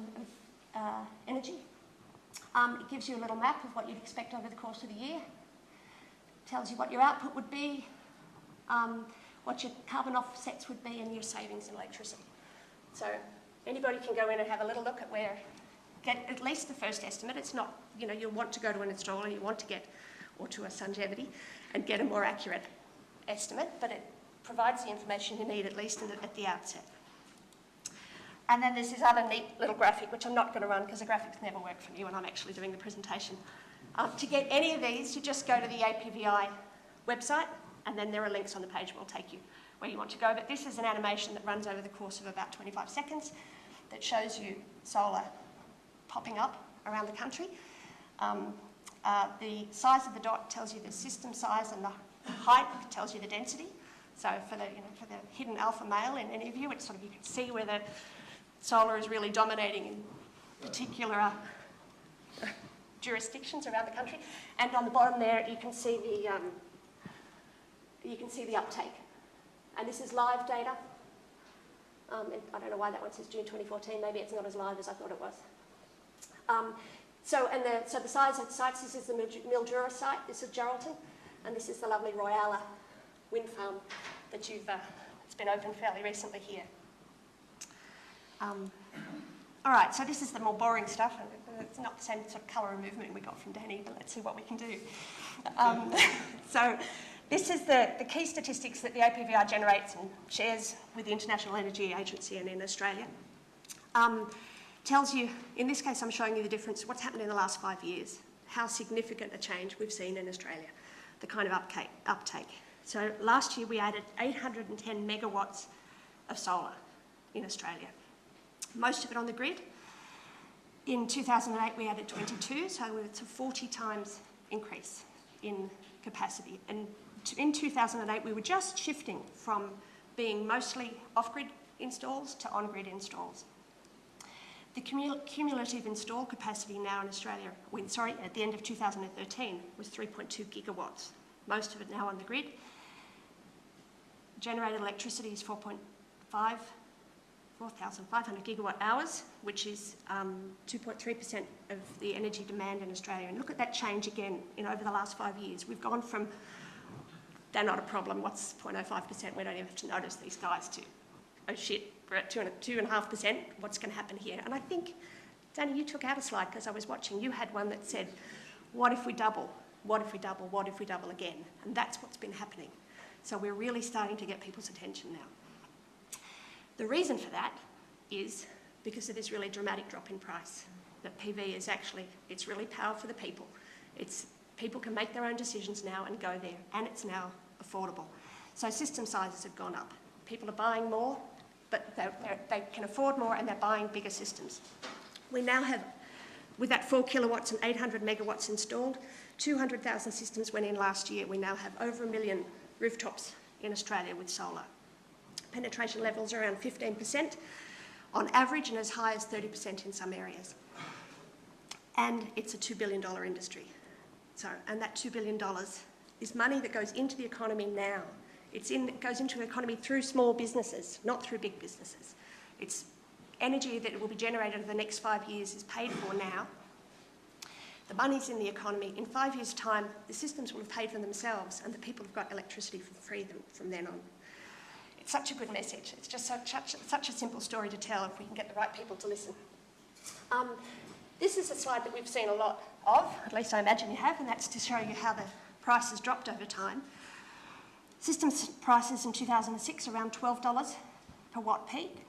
energy. It gives you a little map of what you'd expect over the course of the year. It tells you what your output would be, what your carbon offsets would be, and your savings in electricity. So anybody can go in and have a little look at get at least the first estimate. It's not, you'll want to go to an installer, you want to get, or to a Sungevity, and get a more accurate estimate, but it provides the information you need at least at the outset. And then there's this other neat little graphic, which I'm not going to run because the graphics never work for me when I'm actually doing the presentation. To get any of these, you just go to the APVI website, and then there are links on the page that will take you where you want to go. But this is an animation that runs over the course of about 25 seconds that shows you solar popping up around the country. The size of the dot tells you the system size, and the height tells you the density. So for the hidden alpha male in any of you, it's you can see where the solar is really dominating in particular jurisdictions around the country. And on the bottom there, you can see the uptake. And this is live data. I don't know why that one says June 2014. Maybe it's not as live as I thought it was. So the size of the sites, this is the Mildura site, this is Geraldton, and this is the lovely Royala wind farm that it's been opened fairly recently here. All right, so this is the more boring stuff. It's not the same sort of colour and movement we got from Danny, but let's see what we can do. So this is the key statistics that the APVR generates and shares with the International Energy Agency and in Australia. Tells you, in this case I'm showing you the difference, what's happened in the last 5 years, how significant a change we've seen in Australia, the kind of uptake. So last year we added 810 megawatts of solar in Australia, most of it on the grid. In 2008 we added 22, so it's a 40 times increase in capacity. And in 2008 we were just shifting from being mostly off-grid installs to on-grid installs. The cumulative install capacity now in Australia, at the end of 2013 was 3.2 gigawatts, most of it now on the grid. Generated electricity is 4,500 gigawatt hours, which is 2.3% of the energy demand in Australia. And look at that change again over the last 5 years. We've gone from, they're not a problem, what's 0.05%? We don't even have to notice these guys, to, oh shit, we're at 2.5%, what's going to happen here? And I think, Danny, you took out a slide because I was watching. You had one that said, what if we double? What if we double? What if we double again? And that's what's been happening. So we're really starting to get people's attention now. The reason for that is because of this really dramatic drop in price. That PV is actually, it's really power for the people. People can make their own decisions now and go there, and it's now affordable. So system sizes have gone up. People are buying more, but they can afford more and they're buying bigger systems. We now have, with that 4 kilowatts and 800 megawatts installed, 200,000 systems went in last year. We now have over 1 million rooftops in Australia with solar. Penetration levels are around 15% on average and as high as 30% in some areas. And it's a $2 billion industry. And that $2 billion is money that goes into the economy now. It goes into the economy through small businesses, not through big businesses. It's energy that will be generated over the next 5 years is paid for now. The money's in the economy. In 5 years' time, the systems will have paid for themselves and the people have got electricity for free from then on. It's such a good message. It's just such a simple story to tell if we can get the right people to listen. This is a slide that we've seen a lot of, at least I imagine you have, and that's to show you how the price has dropped over time. Systems prices in 2006 around $12 per watt peak.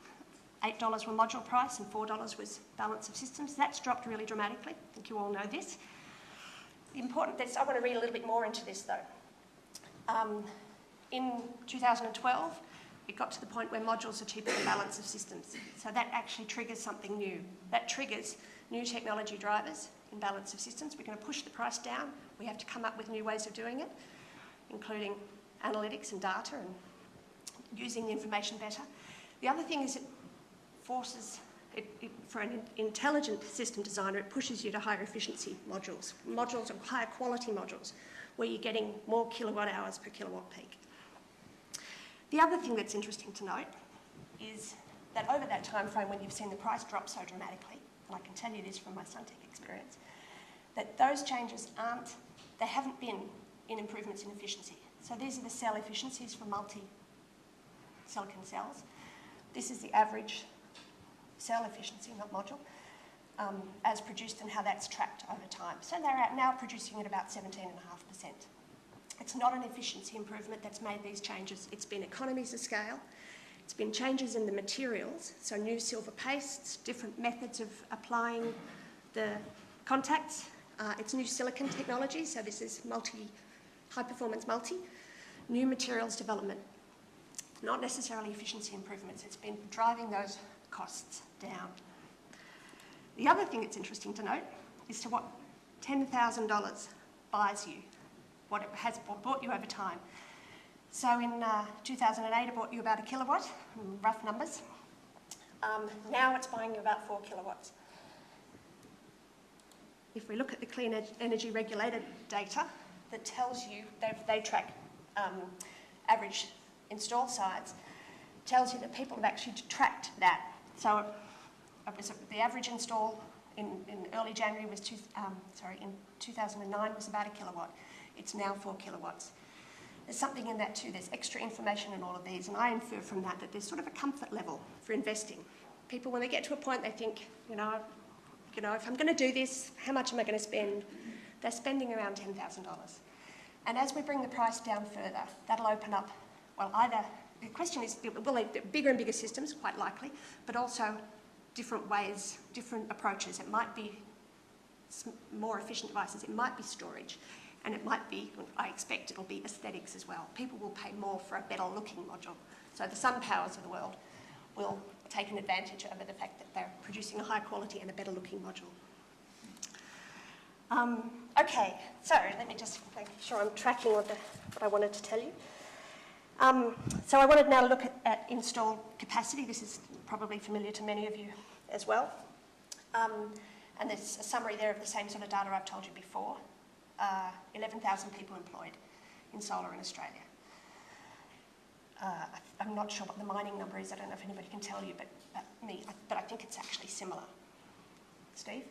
$8 were module price and $4 was balance of systems. That's dropped really dramatically. I think you all know this. I want to read a little bit more into this though. In 2012, it got to the point where modules are cheaper than balance of systems. So that actually triggers something new. That triggers new technology drivers in balance of systems. We're going to push the price down. We have to come up with new ways of doing it, including analytics and data and using the information better. The other thing is it forces, for an intelligent system designer, it pushes you to higher efficiency modules. Modules are higher quality modules where you're getting more kilowatt hours per kilowatt peak. The other thing that's interesting to note is that over that time frame when you've seen the price drop so dramatically, and I can tell you this from my Suntech experience, that those changes they haven't been in improvements in efficiency. So these are the cell efficiencies for multi-silicon cells. This is the average cell efficiency, not module, as produced and how that's tracked over time. So they're now producing at about 17.5%. It's not an efficiency improvement that's made these changes. It's been economies of scale. It's been changes in the materials, so new silver pastes, different methods of applying the contacts. It's new silicon technology, so this is high-performance multi. New materials development, not necessarily efficiency improvements. It's been driving those costs down. The other thing that's interesting to note is to what $10,000 buys you, what it has bought you over time. So in 2008, it bought you about a kilowatt, rough numbers. Now it's buying you about 4 kilowatts. If we look at the Clean Energy Regulated data that tells you, they track average install size, tells you that people have actually tracked that. So the average install in early January was in 2009 was about 1 kilowatt. It's now 4 kilowatts. There's something in that too. There's extra information in all of these, and I infer from that that there's sort of a comfort level for investing. People, when they get to a point, they think, you know, if I'm going to do this, how much am I going to spend? They're spending around $10,000. And as we bring the price down further, that'll open up, well, either, the question is, will they, bigger and bigger systems, quite likely, but also different ways, different approaches. It might be more efficient devices, it might be storage, and it might be, I expect it'll be aesthetics as well. People will pay more for a better looking module. So the SunPowers of the world will take an advantage over the fact that they're producing a high quality and a better looking module. Okay, so let me just make sure I'm tracking what I wanted to tell you. So I wanted now to look at installed capacity. This is probably familiar to many of you as well. And there's a summary there of the same sort of data I've told you before. 11,000 people employed in solar in Australia. I'm not sure what the mining number is. I don't know if anybody can tell you, but I think it's actually similar. Steve?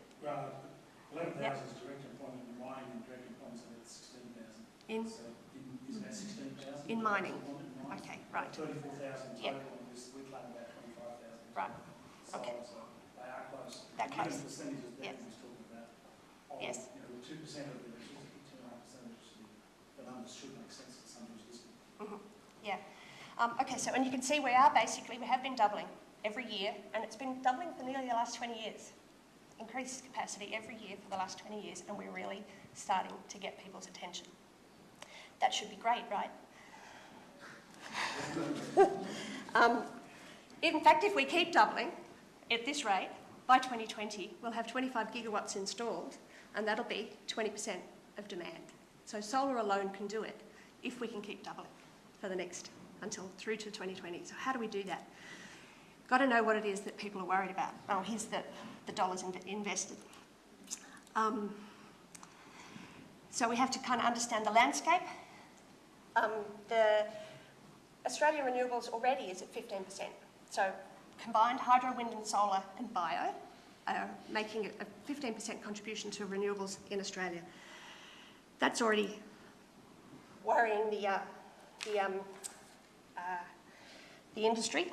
11,000 Yep. is direct employment in mining, and direct employment is about 16,000. So is about 16,000? In mining. Okay, right. 34,000 Yep. total, and we claim about 25,000. Right. Okay. So they are close. They're close. Given percentages that Yep. he was talking about. Yes. 2% of the electricity, 2.5% electricity. The numbers should make sense to somebody who's listening. Mm-hmm. Yeah. Okay, so, and you can see we have been doubling every year, and it's been doubling for nearly the last 20 years. Increased capacity every year for the last 20 years, and we're really starting to get people's attention. That should be great, right? In fact, if we keep doubling at this rate, by 2020, we'll have 25 gigawatts installed, and that'll be 20% of demand. So solar alone can do it if we can keep doubling for the next, until through to 2020. So how do we do that? Got to know what it is that people are worried about. Oh, here's the dollars invested. So we have to kind of understand the landscape. The Australian renewables already is at 15%. So combined hydro, wind and solar and bio are making a 15% contribution to renewables in Australia. That's already worrying the industry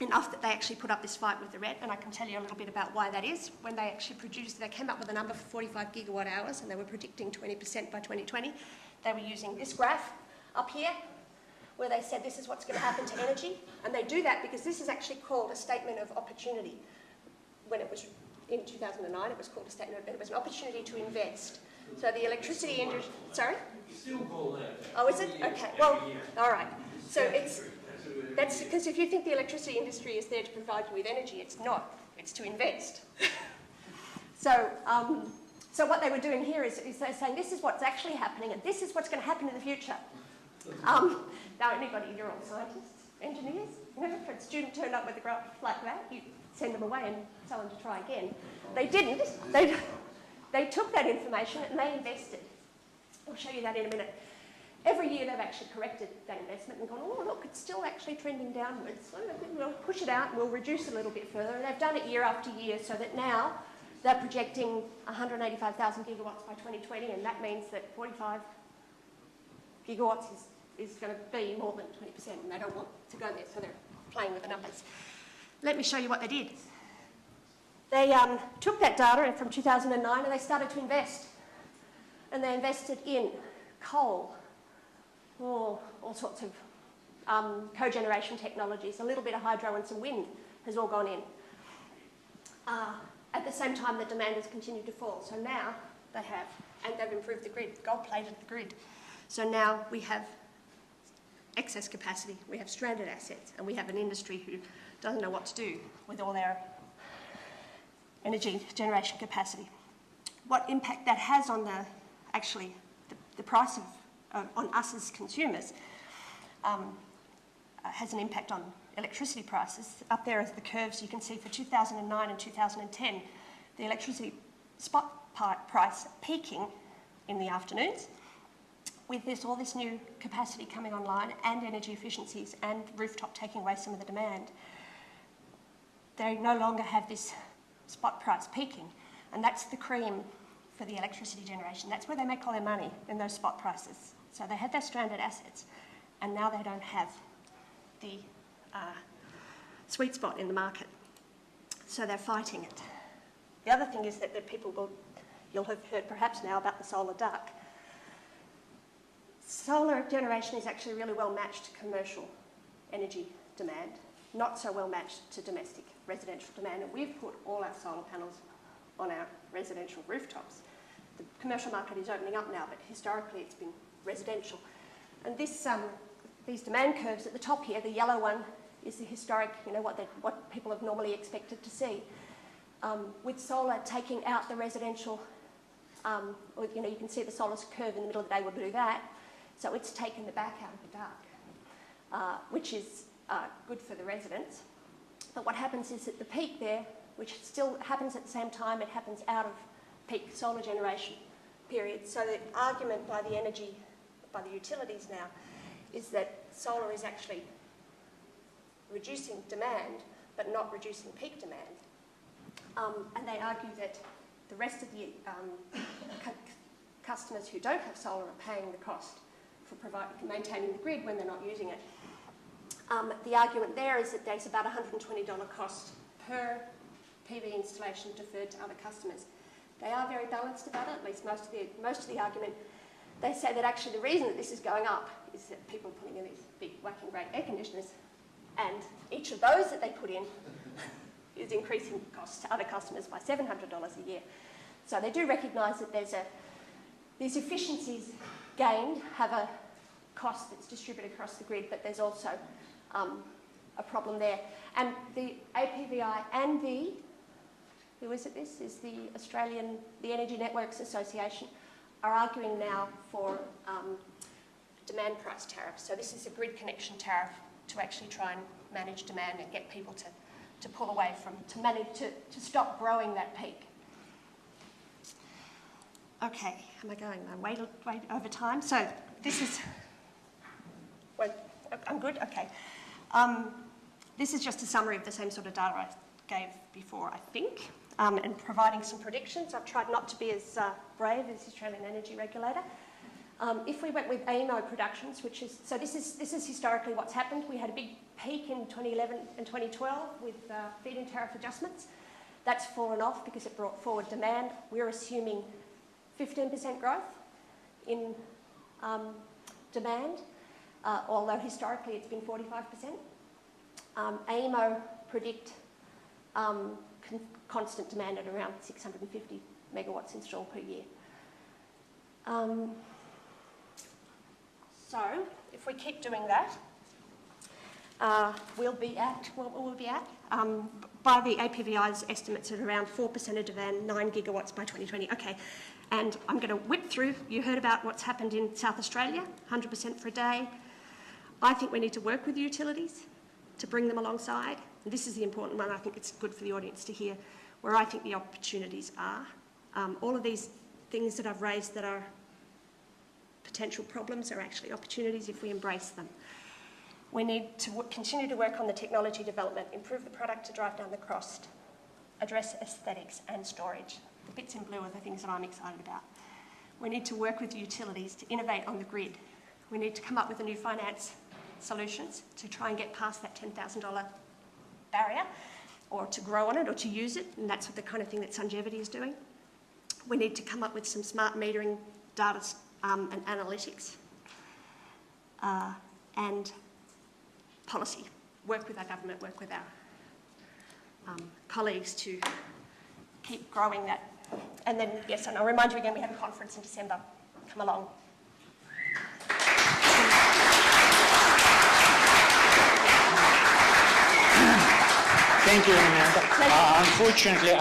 enough that they actually put up this fight with the RED, and I can tell you a little bit about why that is. When they actually produced, they came up with a number for 45 gigawatt hours, and they were predicting 20% by 2020. They were using this graph up here, where they said this is what's going to happen to energy, and they do that because this is actually called a statement of opportunity. When it was in 2009, it was called a statement, but it was an opportunity to invest. So the electricity industry, sorry? Still call that. Oh, is it? Okay, well, all right. So that's because if you think the electricity industry is there to provide you with energy, it's not. It's to invest. So what they were doing here is they're saying this is what's actually happening and this is what's going to happen in the future. Now, anybody, you're all scientists, engineers, you know, if a student turned up with a graph like that, you send them away and tell them to try again. They didn't. They took that information and they invested. I'll show you that in a minute. Every year they've actually corrected that investment and gone, oh, look, it's still actually trending downwards. So we'll push it out and we'll reduce it a little bit further. And they've done it year after year so that now they're projecting 185,000 gigawatts by 2020, and that means that 45 gigawatts is going to be more than 20%, and they don't want to go there, so they're playing with the numbers. Let me show you what they did. They took that data from 2009 and they started to invest. And they invested in coal, all sorts of cogeneration technologies, a little bit of hydro and some wind has all gone in. At the same time, the demand has continued to fall. So now they have, and they've improved the grid, gold-plated the grid. So now we have excess capacity, we have stranded assets, and we have an industry who doesn't know what to do with all their energy generation capacity. What impact that has on the price on us as consumers has an impact on electricity prices. Up there are the curves you can see for 2009 and 2010, the electricity spot price peaking in the afternoons with all this new capacity coming online and energy efficiencies and Rooftop taking away some of the demand. They no longer have this spot price peaking, And that's the cream for the electricity generation. That's where they make all their money, in those spot prices. So they had their stranded assets, and now they don't have the sweet spot in the market. So they're fighting it. The other thing is that you'll have heard perhaps now about the solar duck. Solar generation is actually really well matched to commercial energy demand, not so well matched to domestic residential demand, and we've put all our solar panels on our residential rooftops. The commercial market is opening up now, but historically it's been residential. And these demand curves at the top here, the yellow one is the historic, what people have normally expected to see. With solar taking out the residential, you can see the solar curve in the middle of the day will do that. So it's taken the back out of the dark, which is good for the residents. But what happens is at the peak there, which still happens at the same time, it happens out of peak solar generation period. So the argument by the utilities now, is that solar is actually reducing demand, but not reducing peak demand. And they argue that the rest of the customers who don't have solar are paying the cost for maintaining the grid when they're not using it. The argument there is that there's about $120 cost per PV installation deferred to other customers. They are very balanced about it, at least most of the argument. They say that actually the reason that this is going up is that people are putting in these big whacking great air conditioners, and each of those that they put in is increasing costs to other customers by $700 a year. So they do recognise that these efficiencies gained have a cost that's distributed across the grid, but there's also a problem there. And the APVI and the Energy Networks Association are arguing now for demand price tariffs. So this is a grid connection tariff to actually try and manage demand and get people to pull away to stop growing that peak. Okay, am I going way over time? So this is, I'm good, okay. This is just a summary of the same sort of data I gave before, I think, and providing some predictions. I've tried not to be as brave as the Australian Energy Regulator. If we went with AEMO productions, this is historically what's happened. We had a big peak in 2011 and 2012 with feed-in tariff adjustments. That's fallen off because it brought forward demand. We're assuming 15% growth in demand, although historically it's been 45%. AEMO predict constant demand at around 650 megawatts installed per year. So if we keep doing that, we'll be at, by the APVI's estimates at around 4% of demand, 9 gigawatts by 2020. Okay, and I'm going to whip through. You heard about what's happened in South Australia, 100% for a day. I think we need to work with the utilities to bring them alongside. And this is the important one. I think it's good for the audience to hear where I think the opportunities are. All of these things that I've raised that are potential problems are actually opportunities if we embrace them. We need to continue to work on the technology development, improve the product to drive down the cost, address aesthetics and storage. The bits in blue are the things that I'm excited about. We need to work with the utilities to innovate on the grid. We need to come up with new finance solutions to try and get past that $10,000 barrier, or to grow on it or to use it, and that's what the kind of thing that Sungevity is doing. We need to come up with some smart metering data and analytics and policy. Work with our government, work with our colleagues to keep growing that. And then, yes, and I'll remind you again, we have a conference in December. Come along. Thank you, Renate.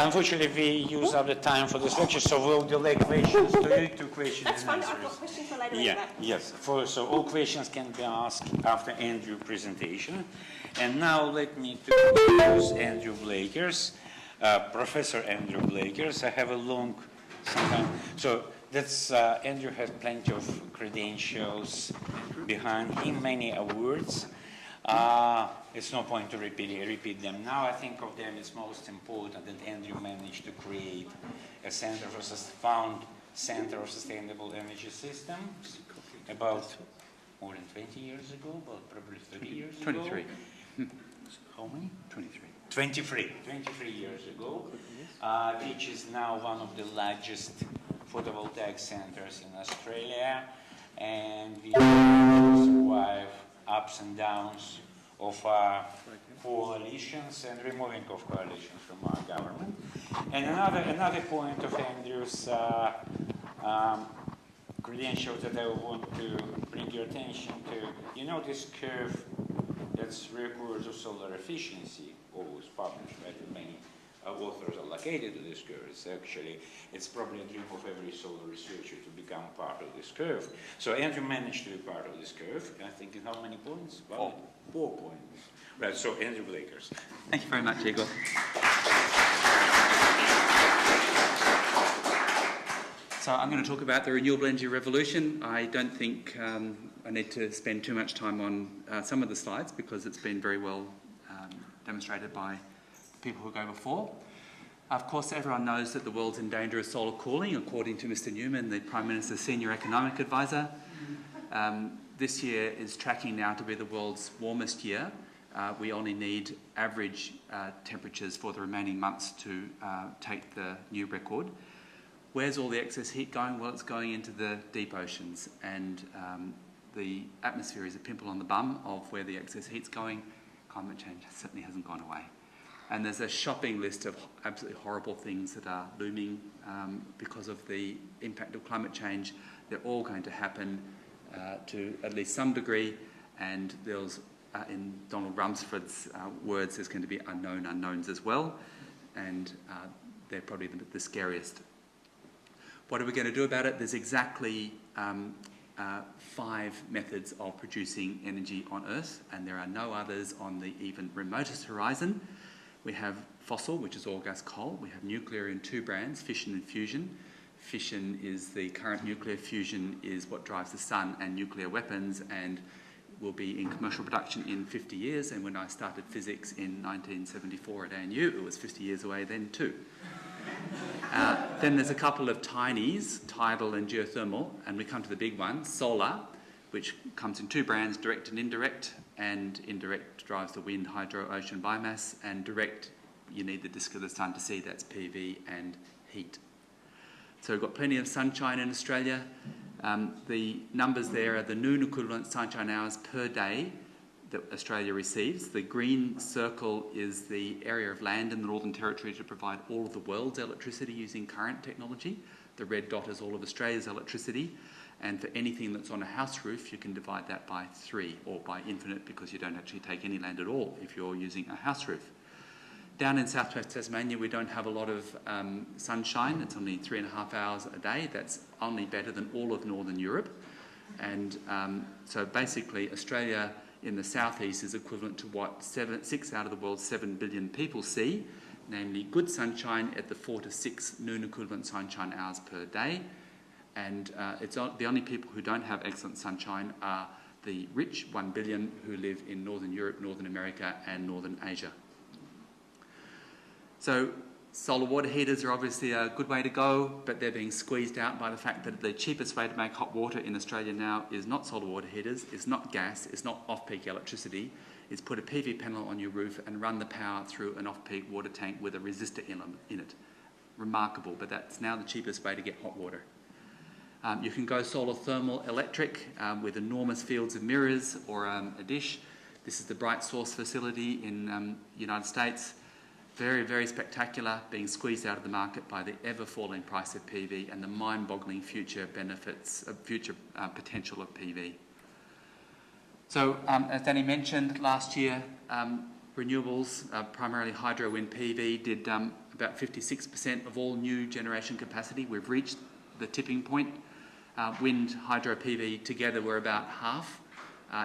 Unfortunately, we use up the time for this lecture, so we'll delay questions to you, 2 questions. That's fine, I've got questions for later. Yeah, yes. So all questions can be asked after Andrew's presentation. And now let me introduce Andrew Blakers, Professor Andrew Blakers. I have a long, so that's, Andrew has plenty of credentials behind him, many awards. It's no point to repeat them now. I think of them as most important that Andrew managed to create a Center of Sustainable Energy Systems about more than 20 years ago, about probably 30 years ago. 23. How many? 23. 23 years ago, which is now one of the largest photovoltaic centers in Australia, and we survive ups and downs of coalitions and removing of coalitions from our government. And another point of Andrew's credentials that I want to bring your attention to, you know this curve that's records of solar efficiency, always published, right? Many authors allocated to this curve. It's probably a dream of every solar researcher to become part of this curve. So Andrew managed to be part of this curve. I think in how many points? Well, 4 points. Right, so Andrew Blakers. Thank you very much, Igor. So I'm going to talk about the renewable energy revolution. I don't think I need to spend too much time on some of the slides because it's been very well demonstrated by people who go before. Of course, everyone knows that the world's in danger of solar cooling, according to Mr. Newman, the Prime Minister's Senior Economic Advisor. This year is tracking now to be the world's warmest year. We only need average temperatures for the remaining months to take the new record. Where's all the excess heat going? Well, it's going into the deep oceans, and the atmosphere is a pimple on the bum of where the excess heat's going. Climate change certainly hasn't gone away. And there's a shopping list of absolutely horrible things that are looming because of the impact of climate change. They're all going to happen to at least some degree, and there's, in Donald Rumsford's words, there's going to be unknown unknowns as well, and they're probably the scariest. What are we going to do about it? There's exactly 5 methods of producing energy on Earth, and there are no others on the even remotest horizon. We have fossil, which is all gas coal. We have nuclear in 2 brands, fission and fusion. Fission is the current nuclear, fusion is what drives the sun and nuclear weapons, and will be in commercial production in 50 years. And when I started physics in 1974 at ANU, it was 50 years away then too. Then there's a couple of tinies, tidal and geothermal, and we come to the big one, solar, which comes in 2 brands, direct and indirect, and indirect drives the wind, hydro, ocean, biomass, and direct, you need the disk of the sun to see, that's PV and heat. So we've got plenty of sunshine in Australia. The numbers there are the noon equivalent sunshine hours per day that Australia receives. The green circle is the area of land in the Northern Territory to provide all of the world's electricity using current technology. The red dot is all of Australia's electricity. And for anything that's on a house roof, you can divide that by 3 or by infinite because you don't actually take any land at all if you're using a house roof. Down in southwest Tasmania, we don't have a lot of sunshine. It's only 3.5 hours a day. That's only better than all of Northern Europe. And so basically, Australia in the southeast is equivalent to what 6 out of the world's 7 billion people see, namely good sunshine at the 4 to 6 noon equivalent sunshine hours per day. And it's the only people who don't have excellent sunshine are the rich 1 billion who live in Northern Europe, Northern America, and Northern Asia. So solar water heaters are obviously a good way to go, but they're being squeezed out by the fact that the cheapest way to make hot water in Australia now is not solar water heaters, it's not gas, it's not off-peak electricity. It's put a PV panel on your roof and run the power through an off-peak water tank with a resistor in it. Remarkable, but that's now the cheapest way to get hot water. You can go solar thermal electric with enormous fields of mirrors or a dish. This is the Bright Source facility in the United States. Very, very spectacular, being squeezed out of the market by the ever-falling price of PV and the mind-boggling future benefits, future potential of PV. So, as Danny mentioned, last year, renewables, primarily hydro, wind, PV, did about 56% of all new generation capacity. We've reached the tipping point. Wind, hydro, PV together were about half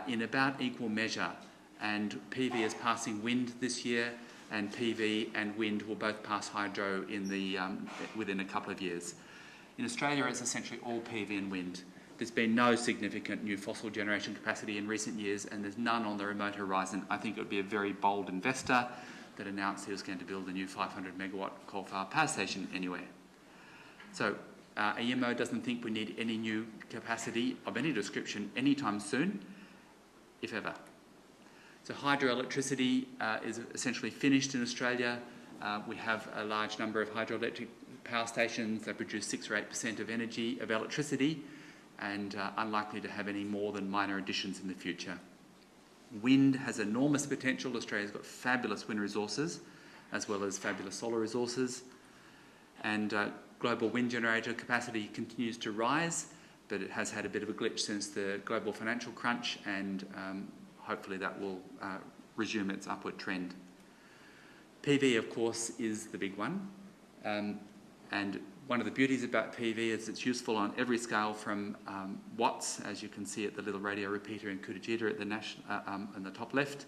in about equal measure. And PV is passing wind this year, and PV and wind will both pass hydro in the, within a couple of years. In Australia, it's essentially all PV and wind. There's been no significant new fossil generation capacity in recent years, and there's none on the remote horizon. I think it would be a very bold investor that announced he was going to build a new 500 megawatt coal-fired power station anywhere. So EMO doesn't think we need any new capacity of any description anytime soon, if ever. So hydroelectricity is essentially finished in Australia. We have a large number of hydroelectric power stations that produce 6 or 8% of energy, of electricity, and unlikely to have any more than minor additions in the future. Wind has enormous potential. Australia's got fabulous wind resources, as well as fabulous solar resources. And global wind generator capacity continues to rise, but it has had a bit of a glitch since the global financial crunch, and hopefully that will resume its upward trend. PV, of course, is the big one. And one of the beauties about PV is it's useful on every scale, from watts, as you can see at the little radio repeater in Kutujita at the on the top left,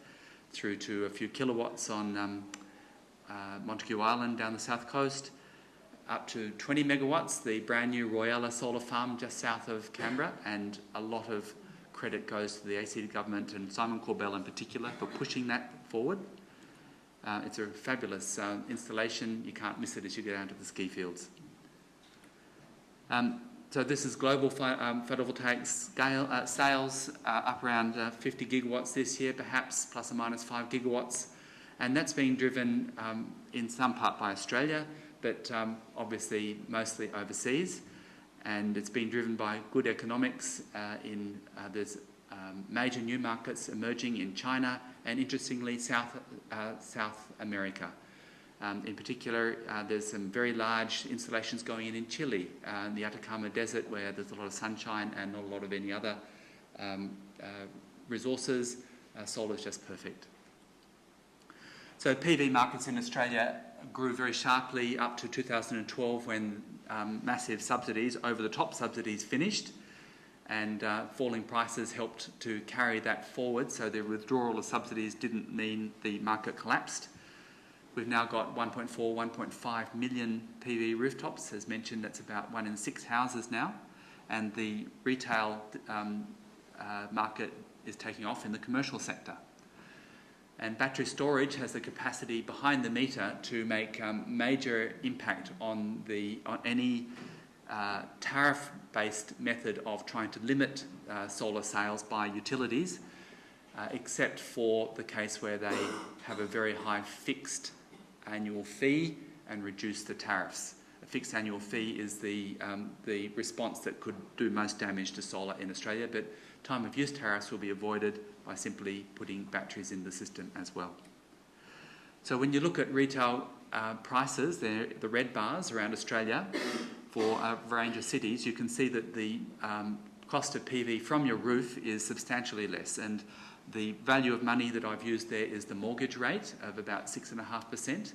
through to a few kilowatts on Montague Island down the south coast, up to 20 megawatts, the brand new Royalla solar farm just south of Canberra, and a lot of credit goes to the ACT government and Simon Corbell in particular for pushing that forward. It's a fabulous installation. You can't miss it as you go down to the ski fields. So this is global photovoltaic scale, sales, up around 50 gigawatts this year, perhaps plus or minus 5 gigawatts. And that's being driven in some part by Australia, but obviously mostly overseas. And it's been driven by good economics there's major new markets emerging in China and, interestingly, South America. In particular, there's some very large installations going in Chile, in the Atacama Desert, where there's a lot of sunshine and not a lot of any other resources. Solar is just perfect. So PV markets in Australia grew very sharply up to 2012, when massive subsidies, over-the-top subsidies, finished, and falling prices helped to carry that forward. So the withdrawal of subsidies didn't mean the market collapsed. We've now got 1.4, 1.5 million PV rooftops. As mentioned, that's about 1 in 6 houses now. And the retail market is taking off in the commercial sector. And battery storage has the capacity behind the meter to make major impact on any tariff-based method of trying to limit solar sales by utilities, except for the case where they have a very high fixed annual fee and reduce the tariffs. A fixed annual fee is the response that could do most damage to solar in Australia, but time of use tariffs will be avoided by simply putting batteries in the system as well. So when you look at retail prices, the red bars around Australia, for a range of cities, you can see that the cost of PV from your roof is substantially less. And the value of money that I've used there is the mortgage rate of about 6.5%.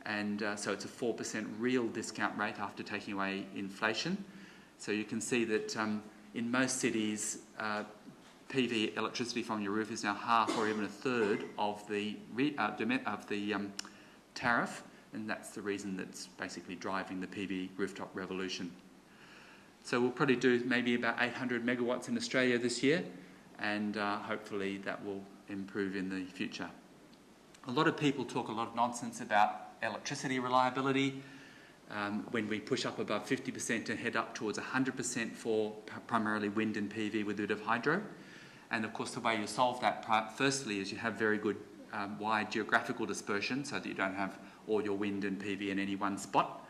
And so it's a 4% real discount rate after taking away inflation. So you can see that in most cities, PV electricity from your roof is now half or even a third of the tariff, and that's the reason that's basically driving the PV rooftop revolution. So we'll probably do maybe about 800 megawatts in Australia this year, and hopefully that will improve in the future. A lot of people talk a lot of nonsense about electricity reliability. When we push up above 50% and head up towards 100% for primarily wind and PV with a bit of hydro. And of course the way you solve that, firstly, is you have very good wide geographical dispersion, so that you don't have all your wind and PV in any one spot.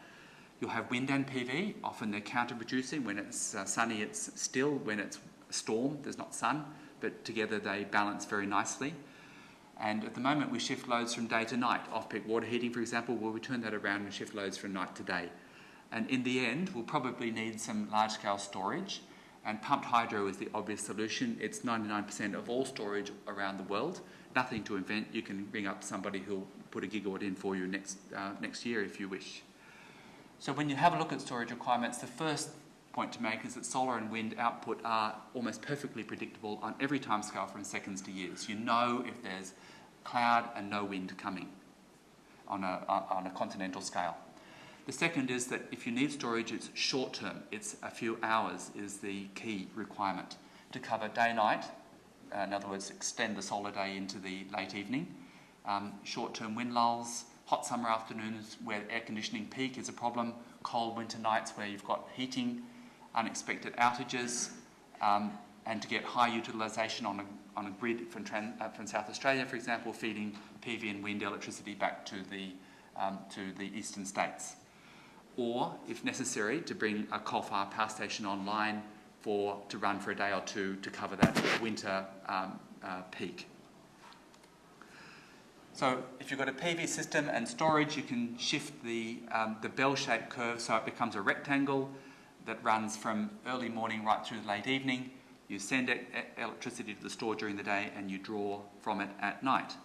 You'll have wind and PV, often they're counter-producing. When it's sunny, it's still. When it's a storm, there's not sun, but together they balance very nicely. And at the moment we shift loads from day to night. Off-peak water heating, for example, well, we turn that around and shift loads from night to day. And in the end, we'll probably need some large-scale storage, and pumped hydro is the obvious solution. It's 99% of all storage around the world. Nothing to invent. You can ring up somebody who'll put a gigawatt in for you next year if you wish. So when you have a look at storage requirements, the first point to make is that solar and wind output are almost perfectly predictable on every timescale from seconds to years. You know if there's cloud and no wind coming on a continental scale. The second is that if you need storage, it's short term. It's a few hours is the key requirement to cover day-night. In other words, extend the solar day into the late evening. Short-term wind lulls, hot summer afternoons where air conditioning peak is a problem, cold winter nights where you've got heating, unexpected outages, and to get high utilisation on a grid from South Australia, for example, feeding PV and wind electricity back to the eastern states. Or, if necessary, to bring a coal-fired power station online to run for a day or two to cover that winter peak. So if you've got a PV system and storage, you can shift the bell-shaped curve so it becomes a rectangle that runs from early morning right through the late evening. You send electricity to the store during the day and you draw from it at night.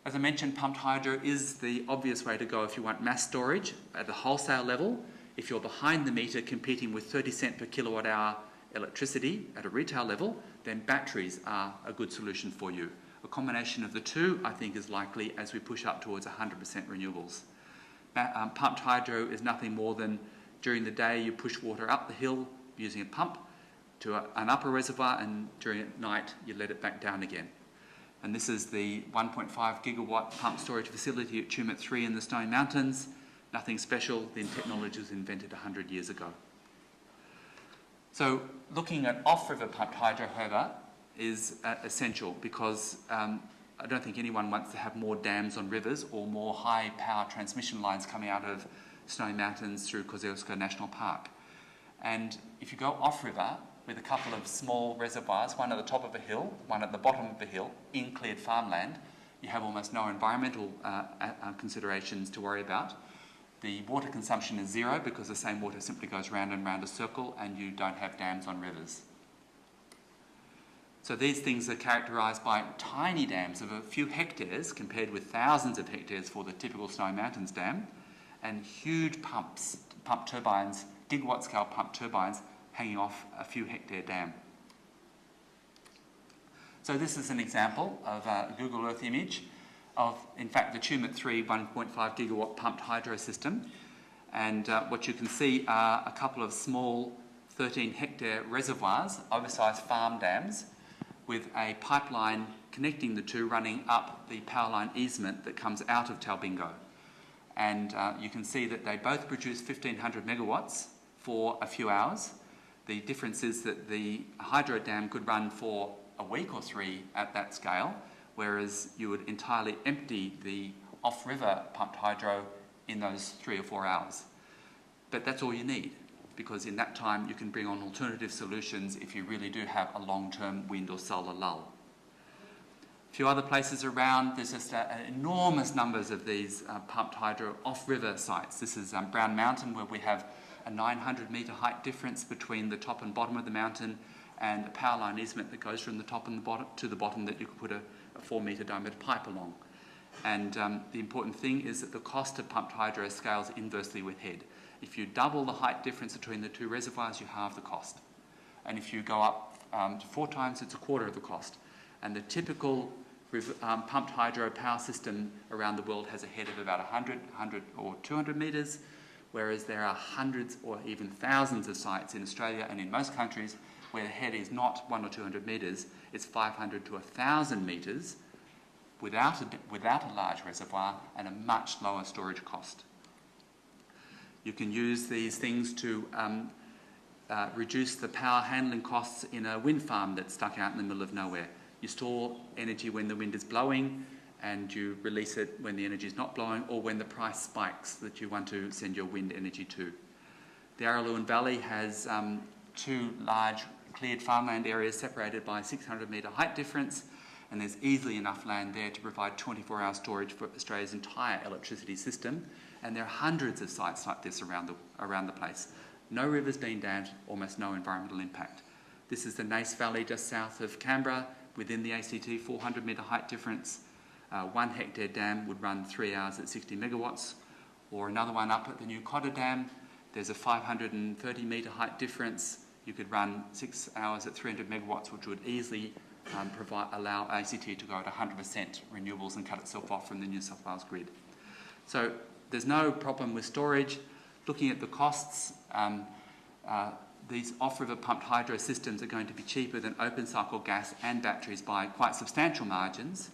As I mentioned, pumped hydro is the obvious way to go if you want mass storage at the wholesale level. If you're behind the meter competing with 30 cent per kilowatt hour electricity at a retail level, then batteries are a good solution for you. A combination of the two, I think, is likely as we push up towards 100% renewables. Pumped hydro is nothing more than during the day you push water up the hill using a pump to an upper reservoir, and during at night you let it back down again. And this is the 1.5 gigawatt pump storage facility at Tumut 3 in the Snowy Mountains. Nothing special, the technology was invented 100 years ago. So looking at off-river pumped hydro, however, is essential because I don't think anyone wants to have more dams on rivers or more high power transmission lines coming out of Snowy Mountains through Kosciuszko National Park. And if you go off-river with a couple of small reservoirs, one at the top of a hill, one at the bottom of the hill, in cleared farmland, you have almost no environmental considerations to worry about. The water consumption is zero because the same water simply goes round and round a circle, and you don't have dams on rivers. So these things are characterised by tiny dams of a few hectares compared with thousands of hectares for the typical Snowy Mountains dam, and huge pump turbines, gigawatt scale pump turbines hanging off a few hectare dam. So this is an example of a Google Earth image of, in fact, the Tumut 3 1.5 gigawatt pumped hydro system. And what you can see are a couple of small 13 hectare reservoirs, oversized farm dams, with a pipeline connecting the two running up the power line easement that comes out of Talbingo. And you can see that they both produce 1,500 megawatts for a few hours. The difference is that the hydro dam could run for a week or three at that scale, whereas you would entirely empty the off-river pumped hydro in those 3 or 4 hours. But that's all you need, because in that time you can bring on alternative solutions if you really do have a long-term wind or solar lull. A few other places around, there's just enormous numbers of these pumped hydro off-river sites. This is Brown Mountain, where we have a 900 metre height difference between the top and bottom of the mountain, and a power line easement that goes from the top and the bottom to the bottom that you could put a 4 metre diameter pipe along. And the important thing is that the cost of pumped hydro scales inversely with head. If you double the height difference between the two reservoirs, you halve the cost. And if you go up to 4 times, it's a quarter of the cost. And the typical pumped hydro power system around the world has a head of about 100 or 200 metres, whereas there are hundreds or even thousands of sites in Australia and in most countries where the head is not 100 or 200 metres, it's 500 to 1,000 metres without a large reservoir and a much lower storage cost. You can use these things to reduce the power handling costs in a wind farm that's stuck out in the middle of nowhere. You store energy when the wind is blowing, and you release it when the energy is not blowing or when the price spikes that you want to send your wind energy to. The Araluen Valley has 2 large cleared farmland areas separated by a 600 metre height difference, and there's easily enough land there to provide 24-hour storage for Australia's entire electricity system, and there are hundreds of sites like this around the place. No rivers being dammed, almost no environmental impact. This is the Nace Valley just south of Canberra, within the ACT 400 metre height difference. 1 hectare dam would run 3 hours at 60 megawatts, or another one up at the new Cotter Dam. There's a 530 metre height difference. You could run 6 hours at 300 megawatts, which would easily allow ACT to go at 100% renewables and cut itself off from the New South Wales grid. So there's no problem with storage. Looking at the costs, these off-river pumped hydro systems are going to be cheaper than open cycle gas and batteries by quite substantial margins,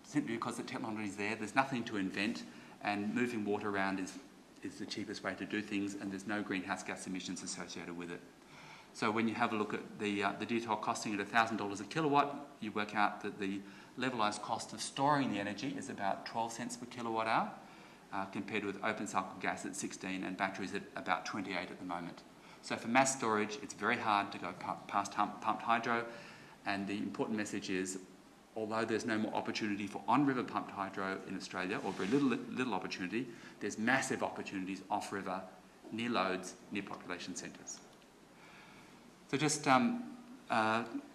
simply because the technology is there. There's nothing to invent, and moving water around is the cheapest way to do things, and there's no greenhouse gas emissions associated with it. So when you have a look at the detailed costing at $1,000 a kilowatt, you work out that the levelised cost of storing the energy is about 12 cents per kilowatt hour, compared with open cycle gas at 16 and batteries at about 28 at the moment. So for mass storage, it's very hard to go past pumped hydro, and the important message is, although there's no more opportunity for on-river pumped hydro in Australia, or very little opportunity, there's massive opportunities off-river, near loads, near population centres. So just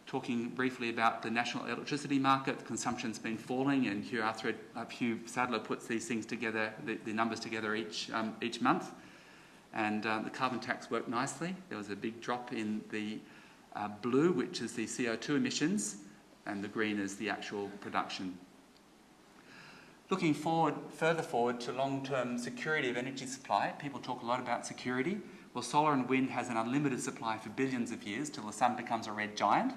talking briefly about the national electricity market, consumption's been falling, and Hugh Sadler puts these things together, the numbers together each month, and the carbon tax worked nicely. There was a big drop in the blue, which is the CO2 emissions, and the green is the actual production. Looking further forward to long-term security of energy supply, people talk a lot about security. Well, solar and wind has an unlimited supply for billions of years till the sun becomes a red giant.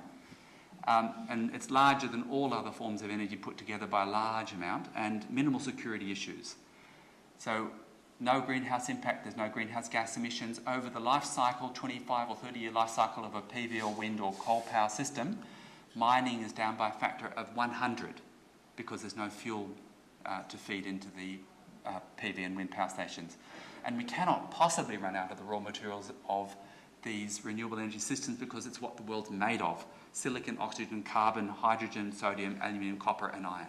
And it's larger than all other forms of energy put together by a large amount, and minimal security issues. So no greenhouse impact, there's no greenhouse gas emissions. Over the life cycle, 25 or 30-year life cycle of a PV or wind or coal power system, mining is down by a factor of 100 because there's no fuel to feed into the PV and wind power stations. And we cannot possibly run out of the raw materials of these renewable energy systems because it's what the world's made of: silicon, oxygen, carbon, hydrogen, sodium, aluminium, copper and iron.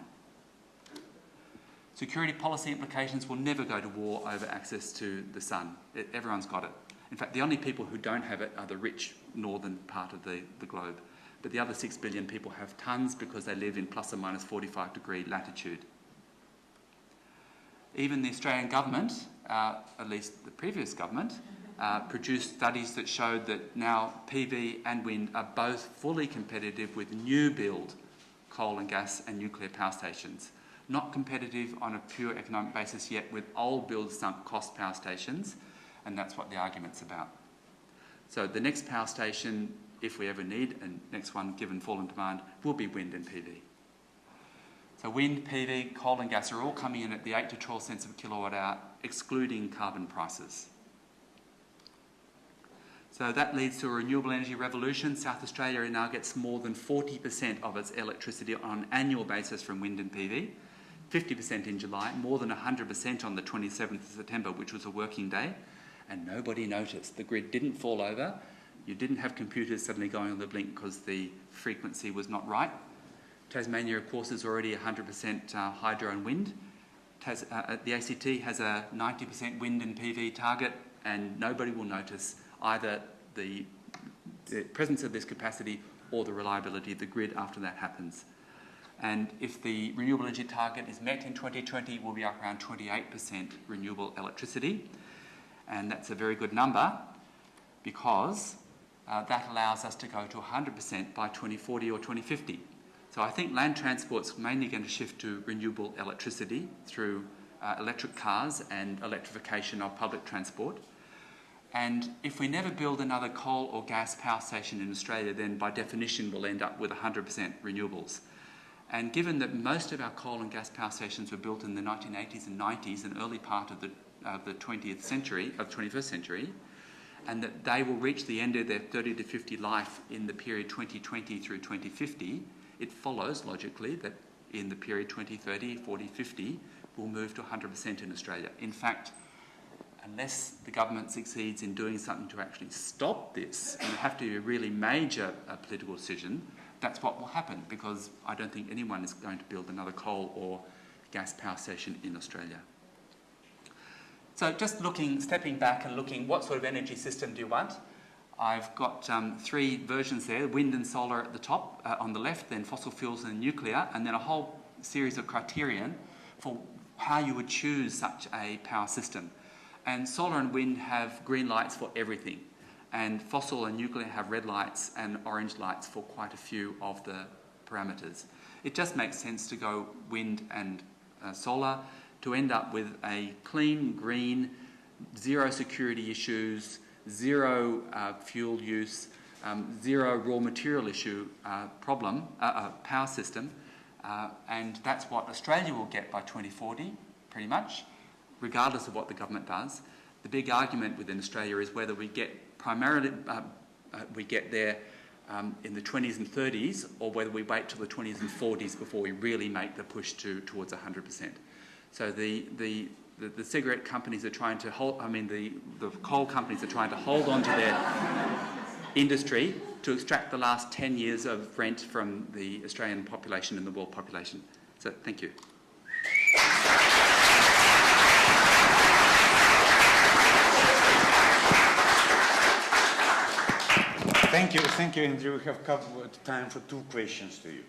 Security policy implications will never go to war over access to the sun. Everyone's got it. In fact, the only people who don't have it are the rich northern part of the globe. But the other 6 billion people have tons because they live in plus or minus 45 degree latitude. Even the Australian government, at least the previous government, produced studies that showed that now PV and wind are both fully competitive with new build coal and gas and nuclear power stations. Not competitive on a pure economic basis yet with old build sunk cost power stations, and that's what the argument's about. So the next power station, if we ever need, and next one given fall in demand, will be wind and PV. So wind, PV, coal and gas are all coming in at the 8 to 12 cents per kilowatt hour, excluding carbon prices. So that leads to a renewable energy revolution. South Australia now gets more than 40% of its electricity on an annual basis from wind and PV, 50% in July, more than 100% on the 27th of September, which was a working day, and nobody noticed. The grid didn't fall over. You didn't have computers suddenly going on the blink because the frequency was not right. Tasmania, of course, is already 100% hydro and wind. The ACT has a 90% wind and PV target, and nobody will notice either the presence of this capacity or the reliability of the grid after that happens. And if the renewable energy target is met in 2020, we'll be up around 28% renewable electricity. And that's a very good number because that allows us to go to 100% by 2040 or 2050. So I think land transport's mainly going to shift to renewable electricity through electric cars and electrification of public transport. And if we never build another coal or gas power station in Australia, then by definition we'll end up with 100% renewables. And given that most of our coal and gas power stations were built in the 1980s and 90s, an early part of the 21st century, and that they will reach the end of their 30 to 50 life in the period 2020 through 2050, it follows logically that in the period 2030, 40, 50, we'll move to 100% in Australia. In fact, unless the government succeeds in doing something to actually stop this, and it have to be a really major political decision, that's what will happen, because I don't think anyone is going to build another coal or gas power station in Australia. So just stepping back and looking, what sort of energy system do you want? I've got 3 versions there: wind and solar at the top, on the left, then fossil fuels and nuclear, and then a whole series of criterion for how you would choose such a power system. And solar and wind have green lights for everything, and fossil and nuclear have red lights and orange lights for quite a few of the parameters. It just makes sense to go wind and solar. to end up with a clean, green, zero security issues, zero fuel use, zero raw material issue power system, and that's what Australia will get by 2040, pretty much, regardless of what the government does. The big argument within Australia is whether we get we get there in the 20s and 30s, or whether we wait till the 20s and 40s before we really make the push towards 100%. So the cigarette companies are trying to hold, the coal companies are trying to hold on to their industry to extract the last 10 years of rent from the Australian population and the world population. So thank you. Thank you, Andrew. We have covered time for 2 questions to you.